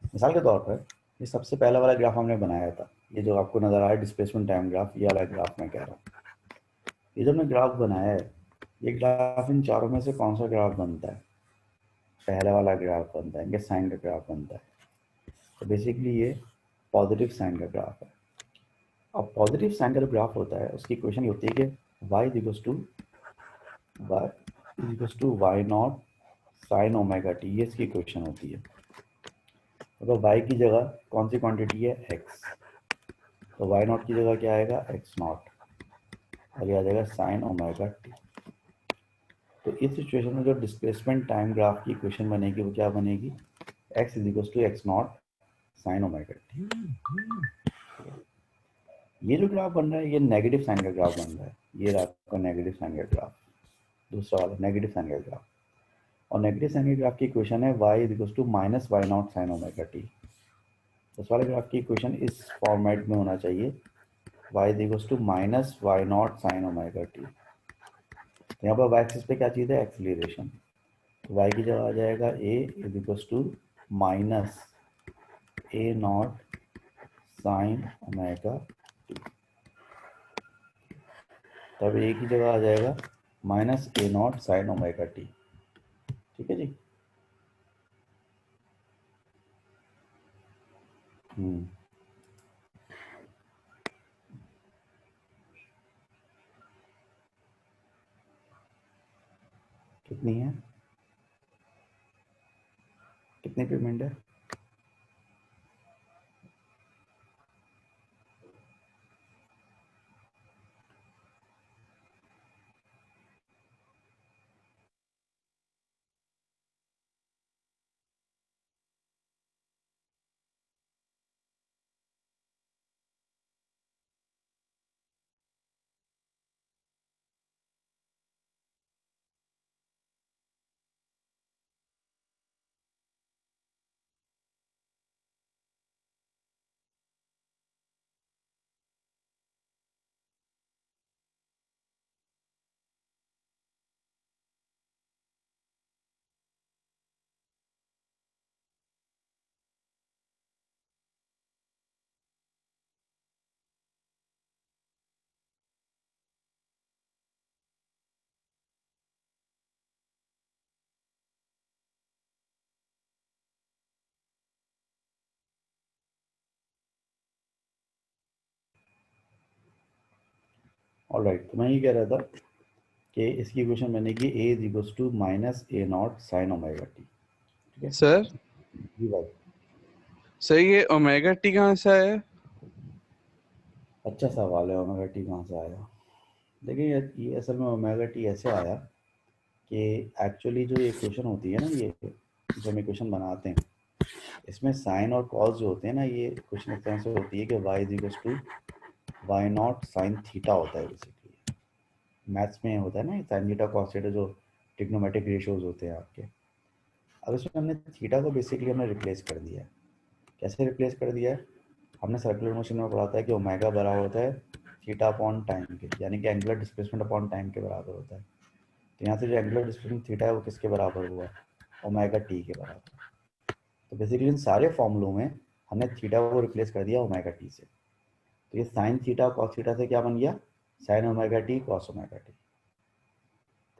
मिसाल के तौर पर ये सबसे पहला वाला ग्राफ हमने बनाया था, ये जो आपको नज़र आ रहा है डिस्प्लेसमेंट टाइम ग्राफ, ये वाला ग्राफ मैं कह रहा हूँ। ये जो हमने ग्राफ बनाया है, ये ग्राफ इन चारों में से कौन सा ग्राफ बनता है? पहला वाला ग्राफ बनता है, इनके साइन का ग्राफ बनता है। तो बेसिकली ये पॉजिटिव साइन का ग्राफ है। अब पॉजिटिव साइन का जो ग्राफ होता है उसकी इक्वेशन ये होती है कि y equals to y not sine omega t, ये इसकी इक्वेशन होती है। तो y की जगह कौन सी क्वांटिटी है? x। तो y नॉट की जगह क्या आएगा? x नॉट, और ये आ जाएगा साइन ओमेगा टी। तो इस सिचुएशन में जो डिस्प्लेसमेंट टाइम ग्राफ की इक्वेशन बनेगी वो क्या बनेगी? x is equal to x not sine omega t. ये जो ग्राफ बन रहा है ये नेगेटिव साइन का ग्राफ बन रहा है। ये रहा आपका नेगेटिव साइन का ग्राफ, दूसरा वाला नेगेटिव साइन का ग्राफ। और नेगेटिव साइन के ग्राफ की इक्वेशन है y is equal to minus y not sine omega t. इस वाले ग्राफ की इक्वेशन इस फॉर्मेट में होना चाहिए, y is equal to minus y not sine omega t. तो यहाँ पर y एक्सिस पे क्या चीज़ है? एक्सीलरेशन। तो y की जगह आ जाएगा a is equal to minus a not sine omega t. तब a की जगह आ जाएगा minus a not sine omega t. ठीक है जी। कितनी है? कितनी पेमेंट है? ऑलराइट, तो मैं ये कह रहा था कि इसकी इक्वेशन बनेगी a is equal to minus a not sine omega t. ठीक है सर जी भाई। सर ये ओमेगा टी कहाँ से आया? अच्छा सवाल है, ओमेगा टी कहाँ से आया? देखिए ये असल में ओमेगा टी ऐसे आया कि एक्चुअली जो ये इक्वेशन होती है ना, ये जो हम इक्वेशन बनाते हैं इसमें साइन और कॉस जो होते हैं ना, ये इक्वेशन इस तरह से होती है कि y is equal to y not sine theta होता है। बेसिकली मैथ्स में होता है ना साइन थीटा कॉस थीटा, जो ट्रिग्नोमेट्रिक रेशियोज होते हैं आपके। अब इसमें हमने थीटा को बेसिकली हमने रिप्लेस कर दिया है। कैसे रिप्लेस कर दिया है? हमने सर्कुलर मोशन में पढ़ा था कि ओमेगा बराबर होता है थीटा अपॉन टाइम के, यानी कि एंगुलर डिस्प्लेसमेंट अपॉन टाइम के बराबर होता है। तो यहाँ से जो एंगुलर डिस्प्लेसमेंट थीटा है वो किसके बराबर हुआ? ओमेगा टी के बराबर। तो बेसिकली इन सारे फॉर्मूलों में हमने थीटा को रिप्लेस कर दिया ओमेगा टी से। तो ये साइन थीटा कॉस थीटा से क्या बन गया? Sign omega T cos omega t.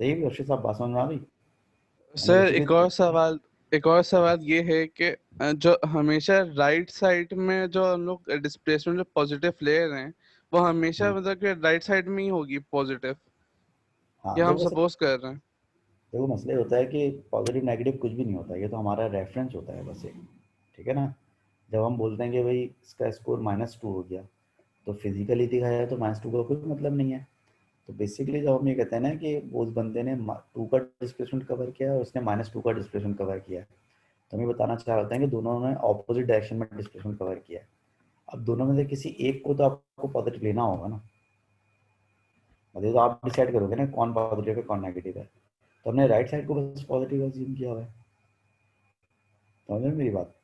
तो ये भी अर्षित साहब बात समझ में आ गई? यानी सर बेसिकली एक और सवाल ये है कि जो हमेशा राइट साइड में जो हम लोग डिस्प्लेसमेंट जो पॉजिटिव ले रहे हैं वो हमेशा हाँ मतलब कि राइट साइड में ही होगी पॉजिटिव, हाँ, ये हम देखो सर, सपोज कर रहे हैं। देखो मसले होता है कि पॉजिटिव नेगेटिव कुछ भी नहीं होता, ये तो हमारा रेफरेंस होता है बस एक। ठीक है ना? जब हम बोलते हैं कि भाई इसका स्कोर -2 हो गया, तो फिजिकली दिखाया है तो -2 का कोई मतलब नहीं है। तो बेसिकली जब हम ये कहते हैं ना कि उस बंदे ने 2 का डिस्प्लेसमेंट कवर किया है और उसने -2 का डिस्प्लेसमेंट कवर किया है, तो हम ये बताना चाह रहे हैं कि दोनों ने ऑपोजिट डायरेक्शन में डिस्प्लेसमेंट कवर किया है। अब दोनों में से किसी एक को तो आपको पॉजिटिव लेना होगा ना, मतलब तो आप डिसाइड करोगे ना कौन पॉजिटिव है कौन नेगेटिव है। तो हमने राइट साइड को बस पॉजिटिव अज्यूम किया हुआ है, समझ में मेरी बात।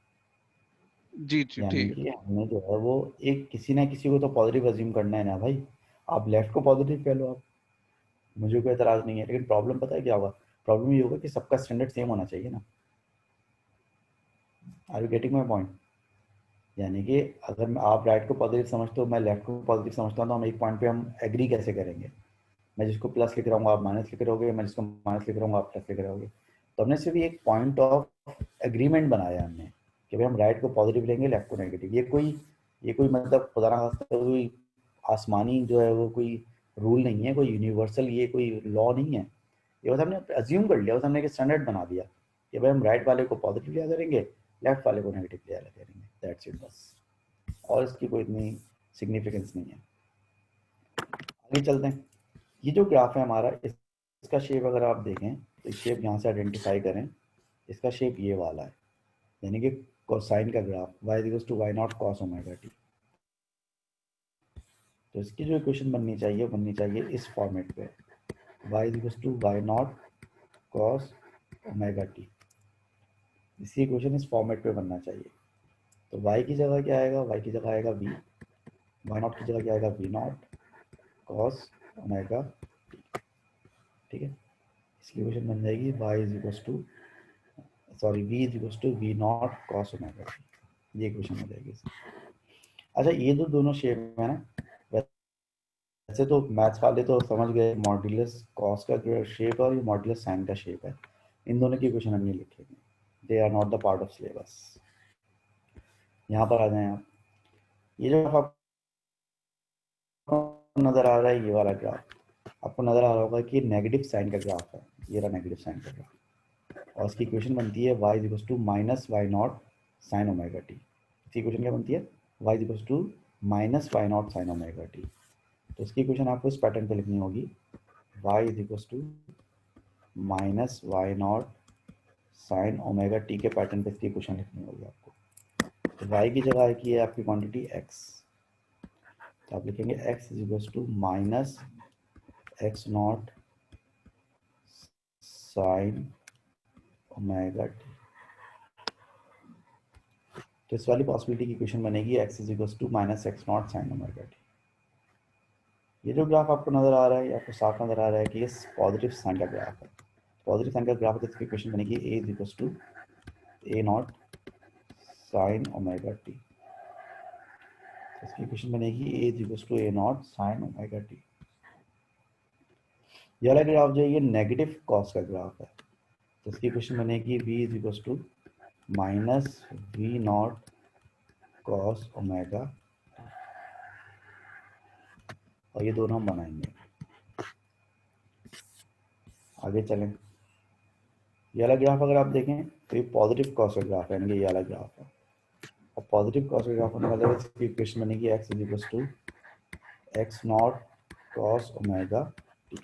जी जी यानी ठीक है। कि हमने जो है वो एक किसी ना किसी को तो पॉजिटिव अज्यूम करना है ना भाई। आप लेफ्ट को पॉजिटिव कह लो, आप, मुझे कोई एतराज नहीं है, लेकिन प्रॉब्लम पता है क्या होगा? प्रॉब्लम ये होगा कि सबका स्टैंडर्ड सेम होना चाहिए ना। Are you getting my point? यानी कि अगर आप राइट को पॉजिटिव समझते हो, मैं लेफ्ट को पॉजिटिव समझता हूँ, तो हम एक पॉइंट पे हम एग्री कैसे करेंगे? मैं जिसको प्लस लिख रहा हूँ आप माइनस लिख रहोगे, मैं जिसको माइनस लिख रहा हूँ आप प्लस लिख रहोगे। तो हमने सिर्फ एक पॉइंट ऑफ एग्रीमेंट बनाया हमने कि भाई हम राइट को पॉजिटिव लेंगे, लेफ्ट को नेगेटिव। ये कोई मतलब खुदा ना खास्ता कोई आसमानी जो है वो कोई रूल नहीं है, कोई यूनिवर्सल ये कोई लॉ नहीं है। ये बस हमने अज्यूम कर लिया, बस हमने एक स्टैंडर्ड बना दिया कि भाई हम राइट वाले को पॉजिटिव लिया करेंगे, लेफ्ट वाले को नेगेटिव लिया करेंगे, दैट्स इट बस। और इसकी कोई इतनी सिग्निफिकेंस नहीं है। आगे चलते हैं। ये जो ग्राफ है हमारा, इसका शेप अगर आप देखें तो इस शेप यहाँ से आइडेंटिफाई करें, इसका शेप ये वाला है, यानी कि कोसाइन का graph y equals to y naught cos omega t. तो इसकी जो इक्वेशन बननी चाहिए इस फॉर्मेट पे, y equals to y naught cos omega t. इसकी इक्वेशन इस फॉर्मेट पे बनना चाहिए। तो y की जगह क्या आएगा? y की जगह आएगा v, वाई नॉट की जगह क्या आएगा? v नॉट कॉस ओमेगा, ठीक है। इसकी इक्वेशन बन जाएगी y is equals to sorry v is equals to v not cos omega t. ये इक्वेशन हो जाएगी। अच्छा, ये जो दोनों शेप है ना, वैसे तो मैथ्स वाले तो समझ गए मॉड्यूलस कॉस का जो शेप है और ये मॉड्यूलस साइन का शेप है। इन दोनों की इक्वेशन हमने लिखे हैं, they are not the part of syllabus. यहाँ पर आ जाएं आप। ये जो आपको नजर आ रहा है ये वाला ग्राफ, आपको नजर आ रहा होगा कि नेगेटिव साइन का ग्राफ है। ये रहा नेगेटिव साइन का ग्राफ, और इसकी इक्वेशन बनती है y equals to minus y not sine omega t. इसकी इक्वेशन क्या बनती है? y equals to minus y not sine omega t. तो इसकी इक्वेशन आपको इस पैटर्न पे लिखनी होगी, y is equals to minus y not sine omega t के पैटर्न पे इसकी इक्वेशन लिखनी होगी आपको। तो y की जगह है कि है आपकी क्वांटिटी x, तो आप लिखेंगे x is equals to minus x not sine omega t. तो इस वाली पॉसिबिलिटी की इक्वेशन बनेगी x is equals to minus x not sine omega t. ये जो ग्राफ आपको नजर आ रहा है, आपको साफ नजर आ रहा है कि ये पॉजिटिव साइन का ग्राफ है। पॉजिटिव साइन का ग्राफ है तो इसकी इक्वेशन बनेगी a is equals to a not sine omega t. इसकी इक्वेशन बनेगी a is equals to a not sine omega t. ये वाला ग्राफ जो है ये नेगेटिव कॉस का ग्राफ है, तो इसकी इक्वेशन बनेगी v is equals to minus v not cos omega, और ये दोनों हम बनाएंगे। आगे चलें। ये वाला ग्राफ अगर आप देखें तो ये पॉजिटिव कॉस का ग्राफ है, यानी कि ये वाला ग्राफ है। और पॉजिटिव कॉस का ग्राफ होने वाला है, इसकी इक्वेशन बनेगी x is equals to x not cos omega t,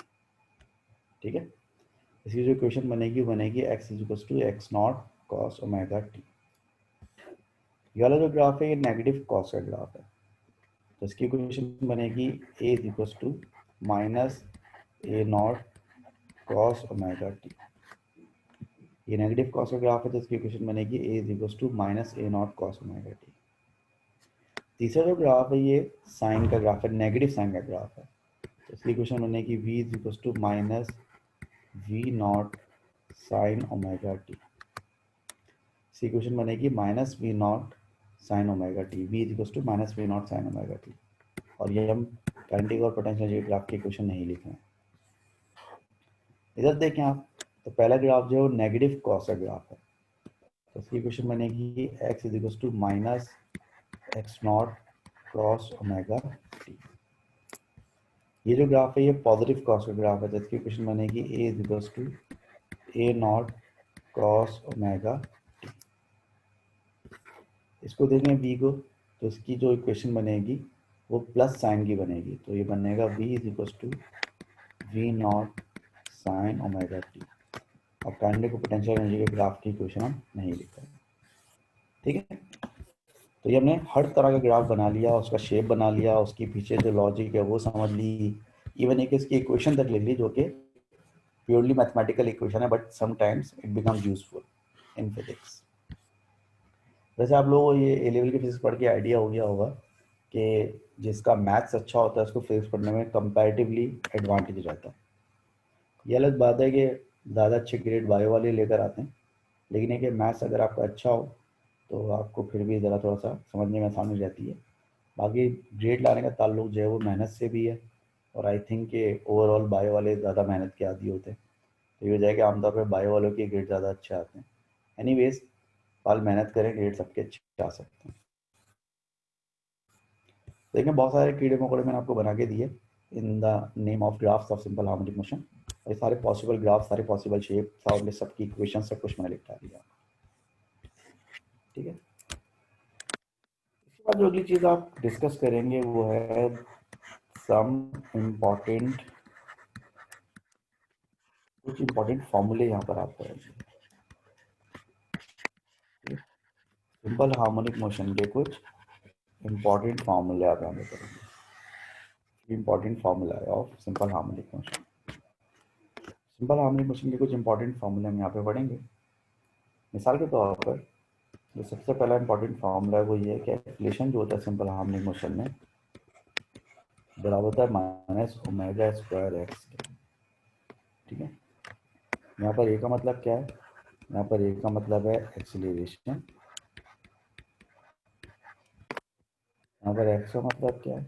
ठीक है। इसकी जो इक्वेशन बनेगी x is equals to x not cos omega t. ये वाला जो ग्राफ है ये नेगेटिव कॉस का ग्राफ है, तो इसकी इक्वेशन बनेगी a is equals to minus a not cos omega t. ये नेगेटिव कॉस का ग्राफ है तो इसकी इक्वेशन बनेगी a is equals to minus a not cos omega t. तीसरा जो ग्राफ है ये साइन का ग्राफ है, नेगेटिव साइन का ग्राफ है, तो इसकी इक्वेशन बनेगी v is equals to minus v not sine omega t. इसकी इक्वेशन बनेगी minus v not sine omega t, v is equals to minus v not sine omega t. और ये हम काइनेटिक और पोटेंशियल ग्राफ की equation नहीं लिख रहे हैं। इधर देखें आप, तो पहला ग्राफ जो है वो नेगेटिव कॉस का ग्राफ है, तो इसकी इक्वेशन बनेगी x is equals to minus x not cos omega t. ये जो ग्राफ है ये पॉजिटिव कॉस का ग्राफ है, तो इसकी इक्वेशन बनेगी a is equals to a not cos omega t. इसको देखें b को, तो इसकी जो इक्वेशन बनेगी वो प्लस साइन की बनेगी, तो ये बनेगा v is equal to v not sine omega t. अब काइनेटिक और पोटेंशियल एनर्जी के ग्राफ की इक्वेशन हम नहीं लिख रहे, ठीक है। तो ये हमने हर तरह का ग्राफ बना लिया, उसका शेप बना लिया, उसके पीछे जो लॉजिक है वो समझ ली, इवन एक इसकी इक्वेशन तक लिख ली, जो कि प्योरली मैथमेटिकल इक्वेशन है, but sometimes it becomes useful in physics. वैसे आप लोगों को ये ए लेवल की फिजिक्स पढ़ के आइडिया हो गया होगा कि जिसका मैथ्स अच्छा होता है उसको फिजिक्स पढ़ने में कंपैरेटिवली एडवांटेज रहता है। ये अलग बात है कि ज़्यादा अच्छे ग्रेड बायो वाले लेकर आते हैं, लेकिन है कि मैथ्स अगर आपका अच्छा हो तो आपको फिर भी ज़रा थोड़ा सा समझने में आसानी रहती है। बाकी ग्रेड लाने का ताल्लुक जो है वो मेहनत से भी है, और आई थिंक कि ओवरऑल बायो वाले ज़्यादा मेहनत के आदी होते हैं, तो ये वजह है कि आमतौर पर बायो वालों के ग्रेड ज़्यादा अच्छे आते हैं। एनीवेज, पाल मेहनत करें, ग्रेड सबके अच्छे आ सकते हैं। देखिए बहुत सारे कीड़े मकोड़े मैंने आपको बना के दिए in the name of graphs of simple harmonic motion. ये सारे पॉसिबल ग्राफ, सारे पॉसिबल शेप, और सबकी इक्वेशन सब कुछ मैंने लिखा दिया, ठीक है। इसके बाद जो अगली चीज़ आप डिस्कस करेंगे वो है सम इम्पॉर्टेंट, कुछ इम्पॉर्टेंट फॉर्मूले यहाँ पर आप करेंगे, सिंपल हार्मोनिक मोशन के कुछ इम्पॉर्टेंट फॉर्मूले आप यहाँ पे करेंगे। इम्पॉर्टेंट फार्मूला है of simple harmonic motion. Simple harmonic motion के कुछ इंपॉर्टेंट फार्मूले हम यहाँ पे पढ़ेंगे। मिसाल के तौर पर जो सबसे पहला इंपॉर्टेंट फार्मूला है वो ये है कि एक्सलेशन जो होता है सिंपल हार्मोनिक मोशन में बराबर होता है माइनस ओमेगा स्क्वायर एक्स के, ठीक है। यहाँ पर ए का मतलब क्या है, यहाँ पर ए का मतलब है एक्सीलरेशन, यहाँ पर एक्स का मतलब क्या है,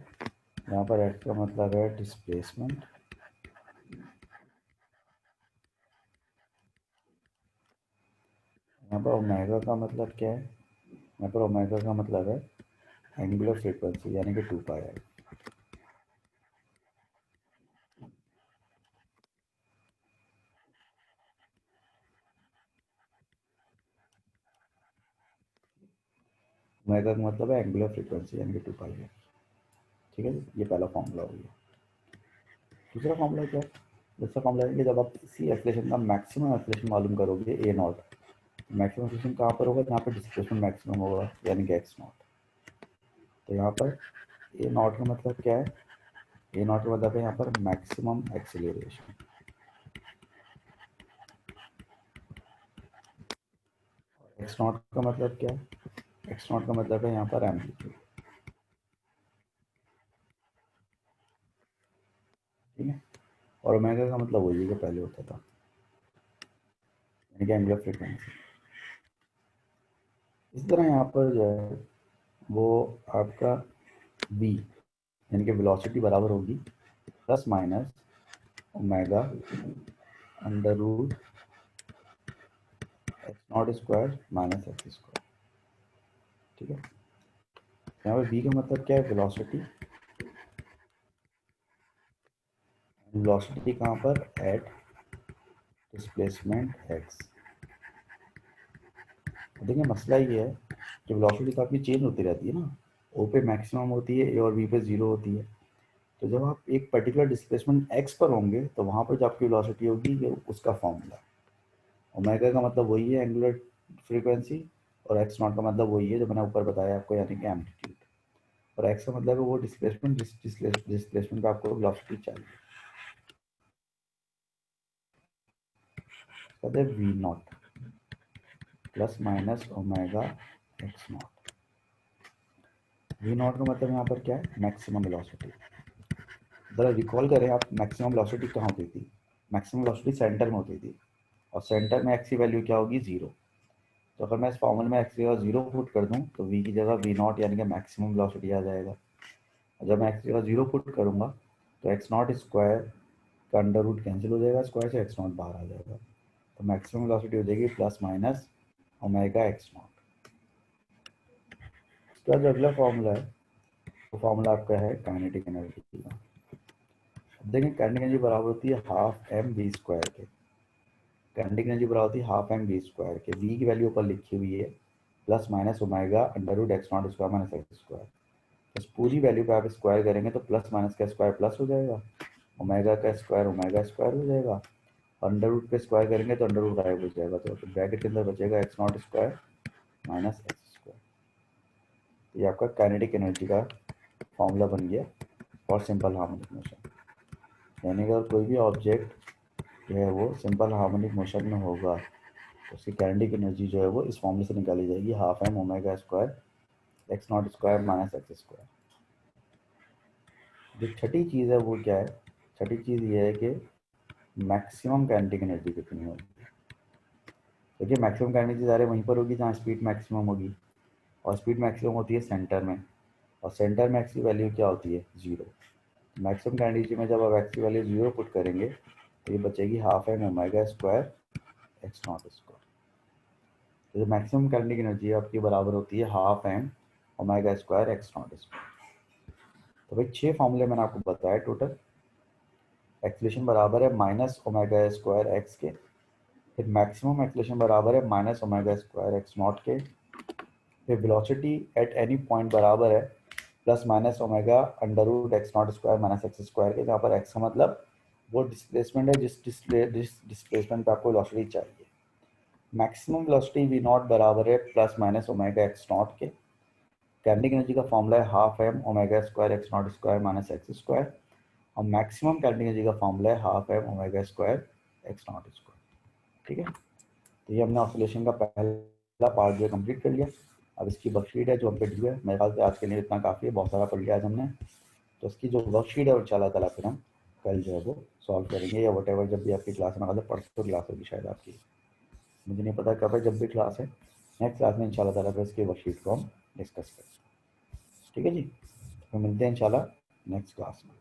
यहाँ पर एक्स का मतलब है डिस्प्लेसमेंट, यहाँ पर ओमेगा का मतलब क्या है, यहाँ पर ओमेगा का मतलब है एंगुलर फ्रीक्वेंसी यानी कि 2 पाई आर। ओमेगा का मतलब है एंगुलर फ्रीक्वेंसी यानी कि 2 पाई आर, ठीक है। ये पहला फॉर्मूला हो गया। दूसरा फॉर्मूला क्या है, दूसरा फॉर्मूला है कि जब आप इसी एक्सलेशन का मैक्सिमम एक्सलेशन मालूम करोगे ए नॉट, मैक्सिमम एक्सलेशन कहाँ पर होगा, जहाँ पर डिस्प्लेसमेंट मैक्सिमम होगा यानी कि एक्स नॉट। तो यहाँ पर ए नॉट का मतलब क्या है, ए नॉट का मतलब है यहाँ पर मैक्सिमम एक्सेलरेशन, एक्स नॉट का मतलब क्या है, एक्स नॉट का मतलब है यहाँ पर एम्पलीट्यूड, ठीक है। और ओमेगा का मतलब वही है कि पहले होता था यानी कि एंगुलर फ्रीक्वेंसी। इस तरह यहाँ पर जो है वो आपका v यानी कि वेलोसिटी बराबर होगी plus minus omega under root x not square minus x square, ठीक है। यहाँ पर v का मतलब क्या है, वेलोसिटी, वेलोसिटी कहाँ पर, एट डिस्प्लेसमेंट एक्स। देखिए मसला ये है कि वेलोसिटी तो आपकी चेंज होती रहती है ना, ओ पे मैक्सिमम होती है, ए और बी पे जीरो होती है। तो जब आप एक पर्टिकुलर डिस्प्लेसमेंट एक्स पर होंगे तो वहाँ पर जो आपकी वेलोसिटी होगी ये उसका फॉर्मूला है। ओमेगा का मतलब वही है एंगुलर फ्रीक्वेंसी, और एक्स नॉट का मतलब वही है जो मैंने ऊपर बताया आपको यानी कि एम्पलीट्यूड, और एक्स का मतलब है वो डिस्प्लेसमेंट डिस्प्लेसमेंट का आपको वेलोसिटी चाहिए, कहते हैं v not plus minus omega x not. V not का मतलब यहाँ पर क्या है, मैक्सिमम वेलोसिटी। ज़रा रिकॉल करें आप, मैक्सिमम वेलोसिटी कहाँ होती थी, मैक्सिमम वेलोसिटी सेंटर में होती थी, और सेंटर में एक्स की वैल्यू क्या होगी, जीरो। तो अगर मैं इस फॉर्मूले में एक्स की जगह जीरो पुट कर दूँ तो वी की जगह वी नॉट यानी कि मैक्सिमम वेलोसिटी आ जाएगा। और जब मैं एक्स की जगह जीरो पुट करूँगा तो एक्स नॉट स्क्वायर का अंडर रूट कैंसिल हो जाएगा, स्क्वायर से एक्स नॉट बाहर आ जाएगा, तो मैक्सिमम वेलोसिटी हो जाएगी plus minus omega x not. इसका जो अगला फॉर्मूला है वो फॉर्मूला आपका है काइनेटिक एनर्जी का। देखिए काइनेटिक एनर्जी बराबर होती है हाफ एम वी स्क्वायर के, काइनेटिक एनर्जी बराबर होती है हाफ एम वी स्क्वायर के, वी की वैल्यू ऊपर लिखी हुई है plus minus omega under root x not square minus x square. बस पूरी वैल्यू पे आप स्क्वायर करेंगे तो प्लस माइनस का स्क्वायर प्लस हो जाएगा, ओमेगा का स्क्वायर ओमेगा स्क्वायर हो जाएगा, अंडर रूट पे स्क्वायर करेंगे तो अंडर रूट गायब हो जाएगा, तो ब्रैकेट के अंदर बचेगा x not square minus x square. तो ये आपका काइनेटिक एनर्जी का फॉर्मूला बन गया फॉर सिंपल हार्मोनिक मोशन। यानी कि अगर कोई भी ऑब्जेक्ट जो है वो सिंपल हार्मोनिक मोशन में होगा तो उसकी काइनेटिक एनर्जी जो है वो इस फॉर्मूले से निकाली जाएगी, half m omega square x not square minus x square. जो छठी चीज़ है वो क्या है, छठी चीज़ ये है कि मैक्सिमम काइनेटिक एनर्जी कितनी होगी। देखिए मैक्सिमम काइनेटिक एनर्जी सारे वहीं पर होगी जहाँ स्पीड मैक्सिमम होगी, और स्पीड मैक्सिमम होती है सेंटर में, और सेंटर में एक्स की वैल्यू क्या होती है, जीरो। मैक्सिमम काइनेटिक में जब आप एक्स की वैल्यू जीरो पुट करेंगे तो ये बचेगी half m omega square x not square. तो जो मैक्सिमम काइनेटिक एनर्जी आपकी बराबर होती है half m omega square x not square. तो भाई 6 फॉर्मूले मैंने आपको बताया टोटल। एक्सलेशन बराबर है माइनस ओमेगा स्क्वायर एक्स के, फिर मैक्सिमम एक्सलेशन बराबर है minus omega square x not के, फिर वेलोसिटी एट एनी पॉइंट बराबर है plus minus omega under root x not square minus x square के, जहाँ पर एक्स का मतलब वो डिस्प्लेसमेंट है जिस डिस्प्लेसमेंट पे आपको वेलोसिटी चाहिए। मैक्सिमम वेलोसिटी वी नॉट बराबर है plus minus omega x not के। काइनेटिक एनर्जी का फॉर्मूला है half m omega square x not square minus x square, और मैक्सिमम काइनेटिक एनर्जी का फॉर्मूला है half m omega square x not square. ठीक है, तो ये हमने ऑसिलेशन का पहला पार्ट जो है कंप्लीट कर लिया। अब इसकी वर्कशीट है जो हम पे दी है, मेरे ख्याल से आज के लिए इतना काफ़ी है, बहुत सारा पढ़ लिया आज हमने। तो इसकी जो वर्कशीट है इंशाल्लाह ताला फिर हम कल जो है वो सॉल्व करेंगे, या वट जब भी आपकी क्लास में, मतलब परसों क्लास होगी शायद आपकी, मुझे नहीं पता कब है, जब भी क्लास है नेक्स्ट क्लास में इंशाल्लाह ताला फिर इसकी वर्कशीट को हम डिस्कस करेंगे। ठीक है जी, तो मिलते हैं इंशाल्लाह नेक्स्ट क्लास में।